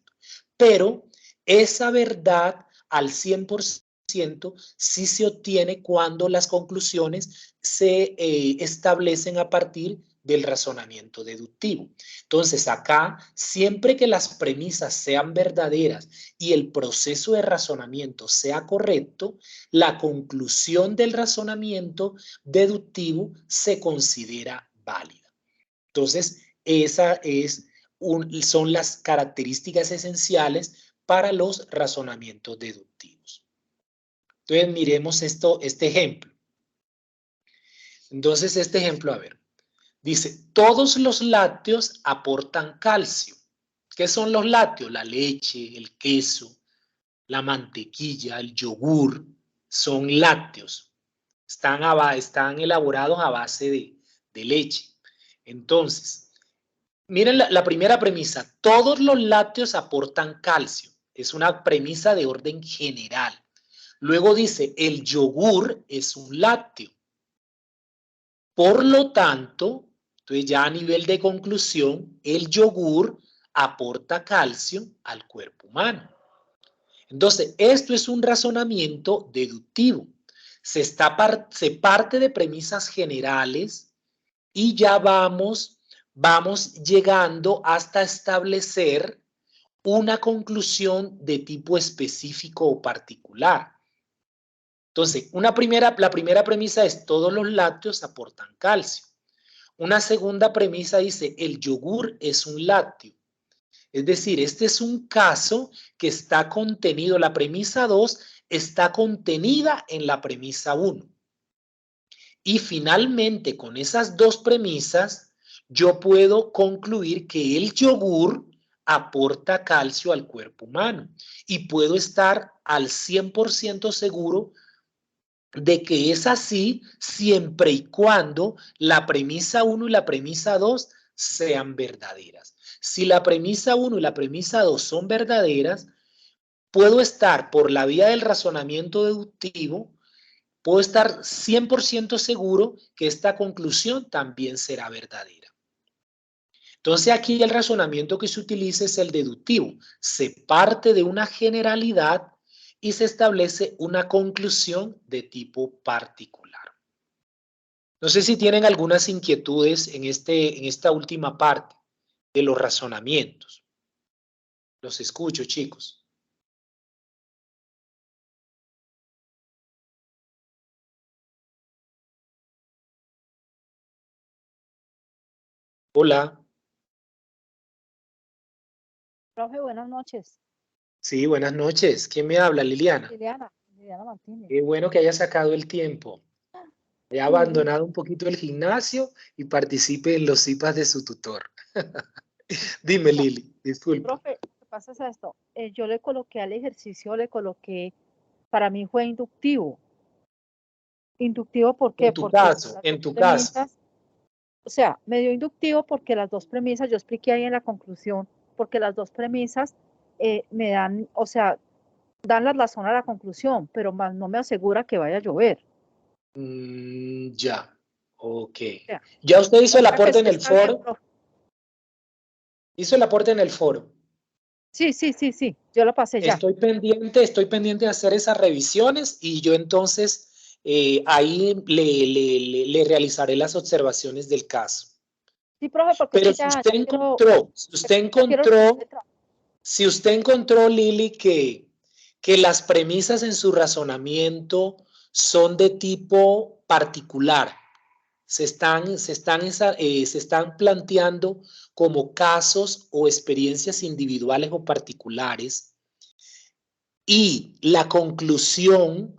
Pero esa verdad al 100% sí se obtiene cuando las conclusiones se establecen a partir del razonamiento deductivo. Entonces, acá, siempre que las premisas sean verdaderas y el proceso de razonamiento sea correcto, la conclusión del razonamiento deductivo se considera válida. Entonces, esa son las características esenciales para los razonamientos deductivos. Entonces, miremos este ejemplo. Entonces, este ejemplo, a ver. Dice, todos los lácteos aportan calcio. ¿Qué son los lácteos? La leche, el queso, la mantequilla, el yogur, son lácteos. Están elaborados a base de leche. Entonces, miren la primera premisa. Todos los lácteos aportan calcio. Es una premisa de orden general. Luego dice, el yogur es un lácteo. Por lo tanto, entonces ya a nivel de conclusión, el yogur aporta calcio al cuerpo humano. Entonces, esto es un razonamiento deductivo. Se parte de premisas generales y ya vamos llegando hasta establecer una conclusión de tipo específico o particular. Entonces, la primera premisa es todos los lácteos aportan calcio. Una segunda premisa dice el yogur es un lácteo. Es decir, este es un caso que está contenido, la premisa 2 está contenida en la premisa 1. Y finalmente, con esas dos premisas, yo puedo concluir que el yogur aporta calcio al cuerpo humano. Y puedo estar al 100% seguro de que es así siempre y cuando la premisa 1 y la premisa 2 sean verdaderas. Si la premisa 1 y la premisa 2 son verdaderas, puedo estar por la vía del razonamiento deductivo, puedo estar 100% seguro que esta conclusión también será verdadera. Entonces aquí el razonamiento que se utiliza es el deductivo. Se parte de una generalidad y se establece una conclusión de tipo particular. No sé si tienen algunas inquietudes en esta última parte de los razonamientos. Los escucho, chicos. Hola. Profe, buenas noches. Sí, buenas noches. ¿Quién me habla, Liliana? Liliana Martínez. Qué bueno que haya sacado el tiempo. He abandonado un poquito el gimnasio y participe en los CIPAS de su tutor. Dime, Lili, disculpe. Profe, lo que pasa es esto. Yo le coloqué al ejercicio, para mí fue inductivo. ¿Inductivo por qué? En tu caso. O sea, me dio inductivo porque las dos premisas, yo expliqué ahí en la conclusión, porque las dos premisas me dan, o sea, dan la razón a la conclusión, pero más no me asegura que vaya a llover. Ya, ok. ¿Ya usted hizo el aporte en el foro? ¿Hizo el aporte en el foro? Sí, yo lo pasé ya. Estoy pendiente de hacer esas revisiones y yo entonces ahí le realizaré las observaciones del caso. Sí, profe, porque pero si usted encontró, Lili, que las premisas en su razonamiento son de tipo particular, se están planteando como casos o experiencias individuales o particulares, y la conclusión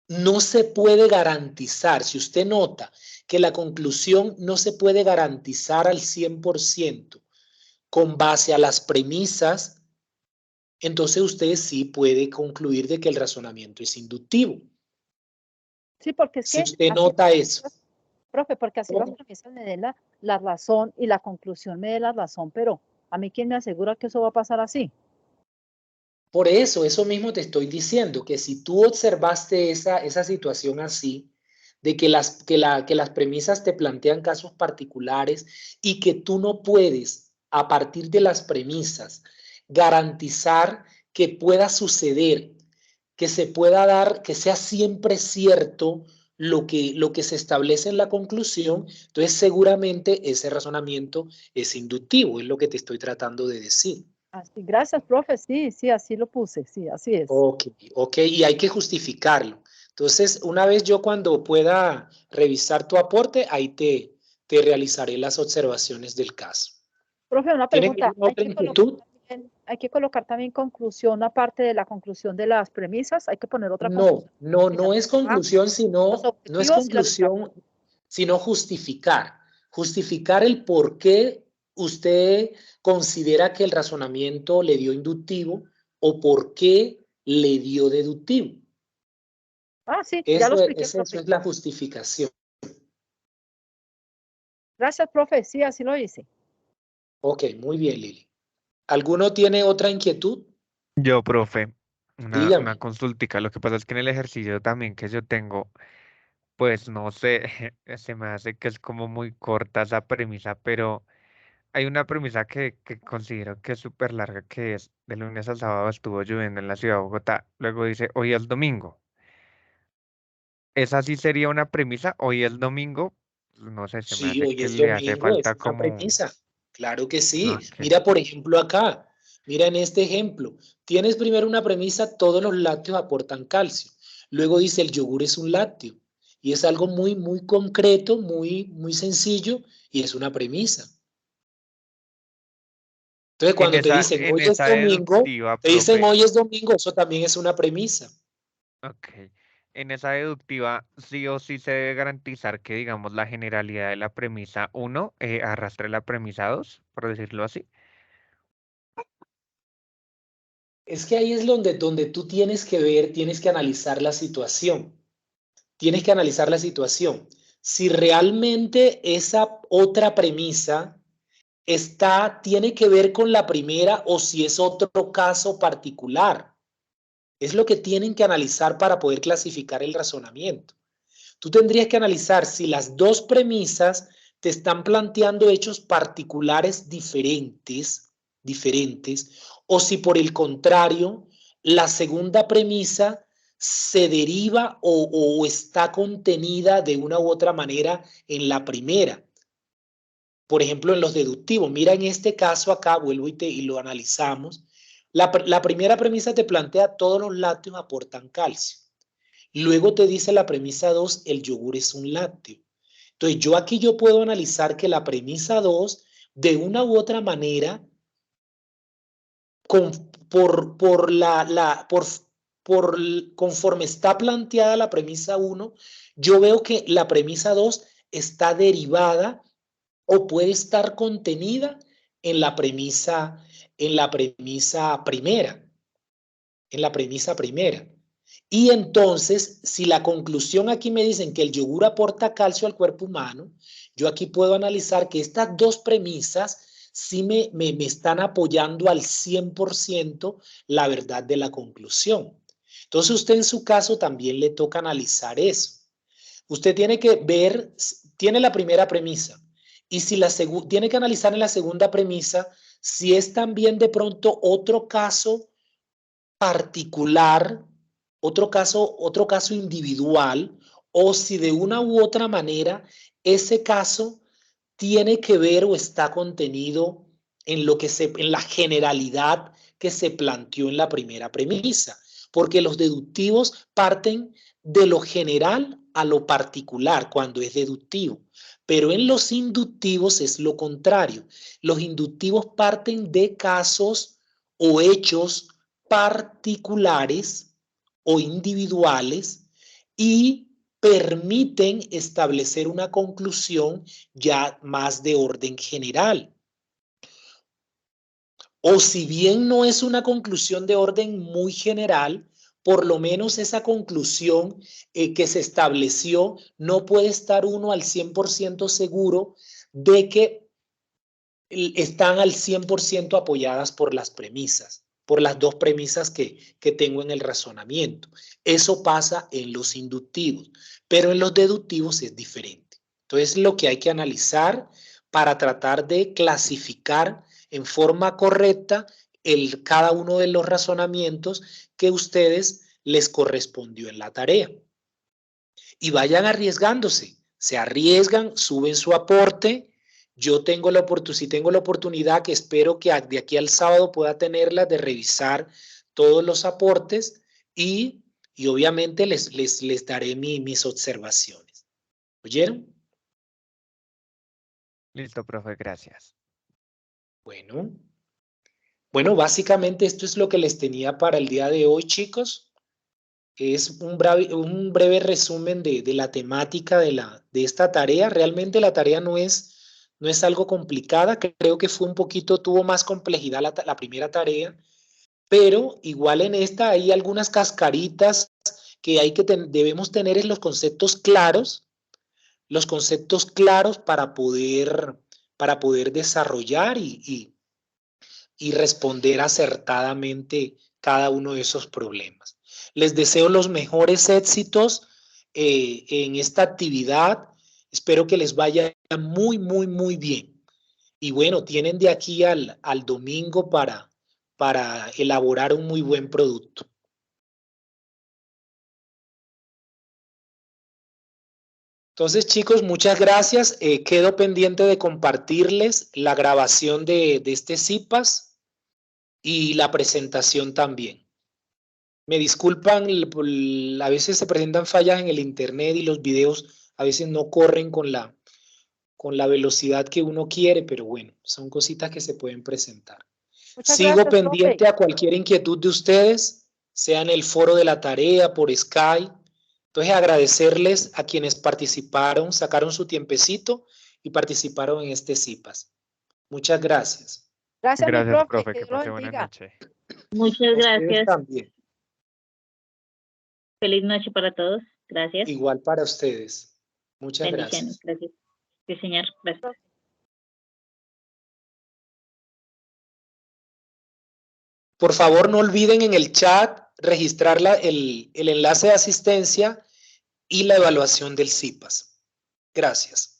no se puede garantizar. Si usted nota que la conclusión no se puede garantizar al 100% con base a las premisas, entonces usted sí puede concluir de que el razonamiento es inductivo. Sí, porque es Si que usted así nota eso. profe, porque así las ¿Cómo? premisas me den la razón y la conclusión me dé la razón, pero a mí quién me asegura que eso va a pasar así. Por eso mismo te estoy diciendo, que si tú observaste esa situación así, de que las premisas te plantean casos particulares y que tú no puedes, a partir de las premisas, garantizar que pueda suceder, que se pueda dar, que sea siempre cierto lo que se establece en la conclusión, entonces seguramente ese razonamiento es inductivo, es lo que te estoy tratando de decir. Así, gracias, profe, sí, sí, así lo puse, sí, así es. Ok, y hay que justificarlo. Entonces, una vez yo cuando pueda revisar tu aporte, ahí te realizaré las observaciones del caso. Profe, una ¿Tienen pregunta, alguna otra inquietud? hay que colocar también conclusión aparte de la conclusión de las premisas, hay que poner otra No, conclusión. no es conclusión, Los no es objetivos y los conclusión, sino justificar. Justificar el por qué usted considera que el razonamiento le dio inductivo o por qué le dio deductivo. Ah, sí, ya lo expliqué, Eso profe. es la justificación. Gracias, profe, sí, así lo hice. Ok, muy bien, Lili. ¿Alguno tiene otra inquietud? Yo, profe, una Dígame. consultica. Lo que pasa es que en el ejercicio también que yo tengo, pues no sé, se me hace que es como muy corta esa premisa, pero hay una premisa que considero que es súper larga, que es de lunes a sábado estuvo lloviendo en la ciudad de Bogotá. Luego dice, hoy es domingo. ¿Esa sí sería una premisa? Hoy es domingo. No sé, se me Sí, hace hoy que es le hace domingo, es falta una como... premisa. Claro que sí. Ok. Mira, por ejemplo, acá. Mira en este ejemplo. Tienes primero una premisa, todos los lácteos aportan calcio. Luego dice, el yogur es un lácteo. Y es algo muy, muy concreto, muy sencillo, y es una premisa. Entonces, cuando te dicen, En hoy es esa domingo, deductiva, te dicen, profe, hoy es domingo, eso también es una premisa. ok. En esa deductiva, sí o sí se debe garantizar que, digamos, la generalidad de la premisa uno arrastre la premisa 2, por decirlo así. Es que ahí es donde tú tienes que ver, tienes que analizar la situación. Tienes que analizar la situación. Si realmente esa otra premisa tiene que ver con la primera o si es otro caso particular. Es lo que tienen que analizar para poder clasificar el razonamiento. Tú tendrías que analizar si las dos premisas te están planteando hechos particulares diferentes, o si por el contrario, la segunda premisa se deriva o está contenida de una u otra manera en la primera. Por ejemplo, en los deductivos. Mira, en este caso acá, vuelvo y lo analizamos. La primera premisa te plantea todos los lácteos aportan calcio. Luego te dice la premisa 2, el yogur es un lácteo. Entonces, yo puedo analizar que la premisa 2, de una u otra manera, conforme está planteada la premisa 1, yo veo que la premisa 2 está derivada o puede estar contenida en la premisa primera. En la premisa primera. Y entonces, si la conclusión aquí me dicen que el yogur aporta calcio al cuerpo humano, yo aquí puedo analizar que estas dos premisas sí me están apoyando al 100% la verdad de la conclusión. Entonces, usted en su caso también le toca analizar eso. Usted tiene que ver, tiene la primera premisa, y si tiene que analizar en la segunda premisa si es también de pronto otro caso particular, otro caso individual, o si de una u otra manera ese caso tiene que ver o está contenido en la generalidad que se planteó en la primera premisa, porque los deductivos parten de lo general a lo particular cuando es deductivo, pero en los inductivos es lo contrario. Los inductivos parten de casos o hechos particulares o individuales y permiten establecer una conclusión ya más de orden general. O si bien no es una conclusión de orden muy general, por lo menos esa conclusión que se estableció no puede estar uno al 100% seguro de que están al 100% apoyadas por las premisas, por las dos premisas que tengo en el razonamiento. Eso pasa en los inductivos, pero en los deductivos es diferente. Entonces, lo que hay que analizar para tratar de clasificar en forma correcta cada uno de los razonamientos que ustedes les correspondió en la tarea. Y vayan arriesgándose. Se arriesgan, suben su aporte. Yo tengo si tengo la oportunidad, que espero que de aquí al sábado pueda tenerla, de revisar todos los aportes y obviamente les daré mis observaciones. ¿Oyeron? Listo, profe, gracias. Bueno, básicamente esto es lo que les tenía para el día de hoy, chicos. Es un breve resumen de la temática de esta tarea. Realmente la tarea no es algo complicada. Creo que tuvo más complejidad la primera tarea, pero igual en esta hay algunas cascaritas que debemos tener en los conceptos claros para poder desarrollar y responder acertadamente cada uno de esos problemas. Les deseo los mejores éxitos en esta actividad. Espero que les vaya muy, muy, muy bien. Y bueno, tienen de aquí al domingo para elaborar un muy buen producto. Entonces, chicos, muchas gracias. Quedo pendiente de compartirles la grabación de este CIPAS y la presentación también. Me disculpan, a veces se presentan fallas en el internet y los videos a veces no corren con la velocidad que uno quiere, pero bueno, son cositas que se pueden presentar. Sigo pendiente a cualquier inquietud de ustedes, sea en el foro de la tarea, por Skype. Entonces, agradecerles a quienes participaron, sacaron su tiempecito y participaron en este CIPAS. Muchas gracias. Gracias, mi Gracias, profe. profe, que pase buena noche. Muchas gracias. También. Feliz noche para todos. Gracias. Igual para ustedes. Muchas Bendiciones. gracias. Gracias. Sí, señor. Gracias. Por favor, no olviden en el chat registrar el enlace de asistencia y la evaluación del CIPAS. Gracias.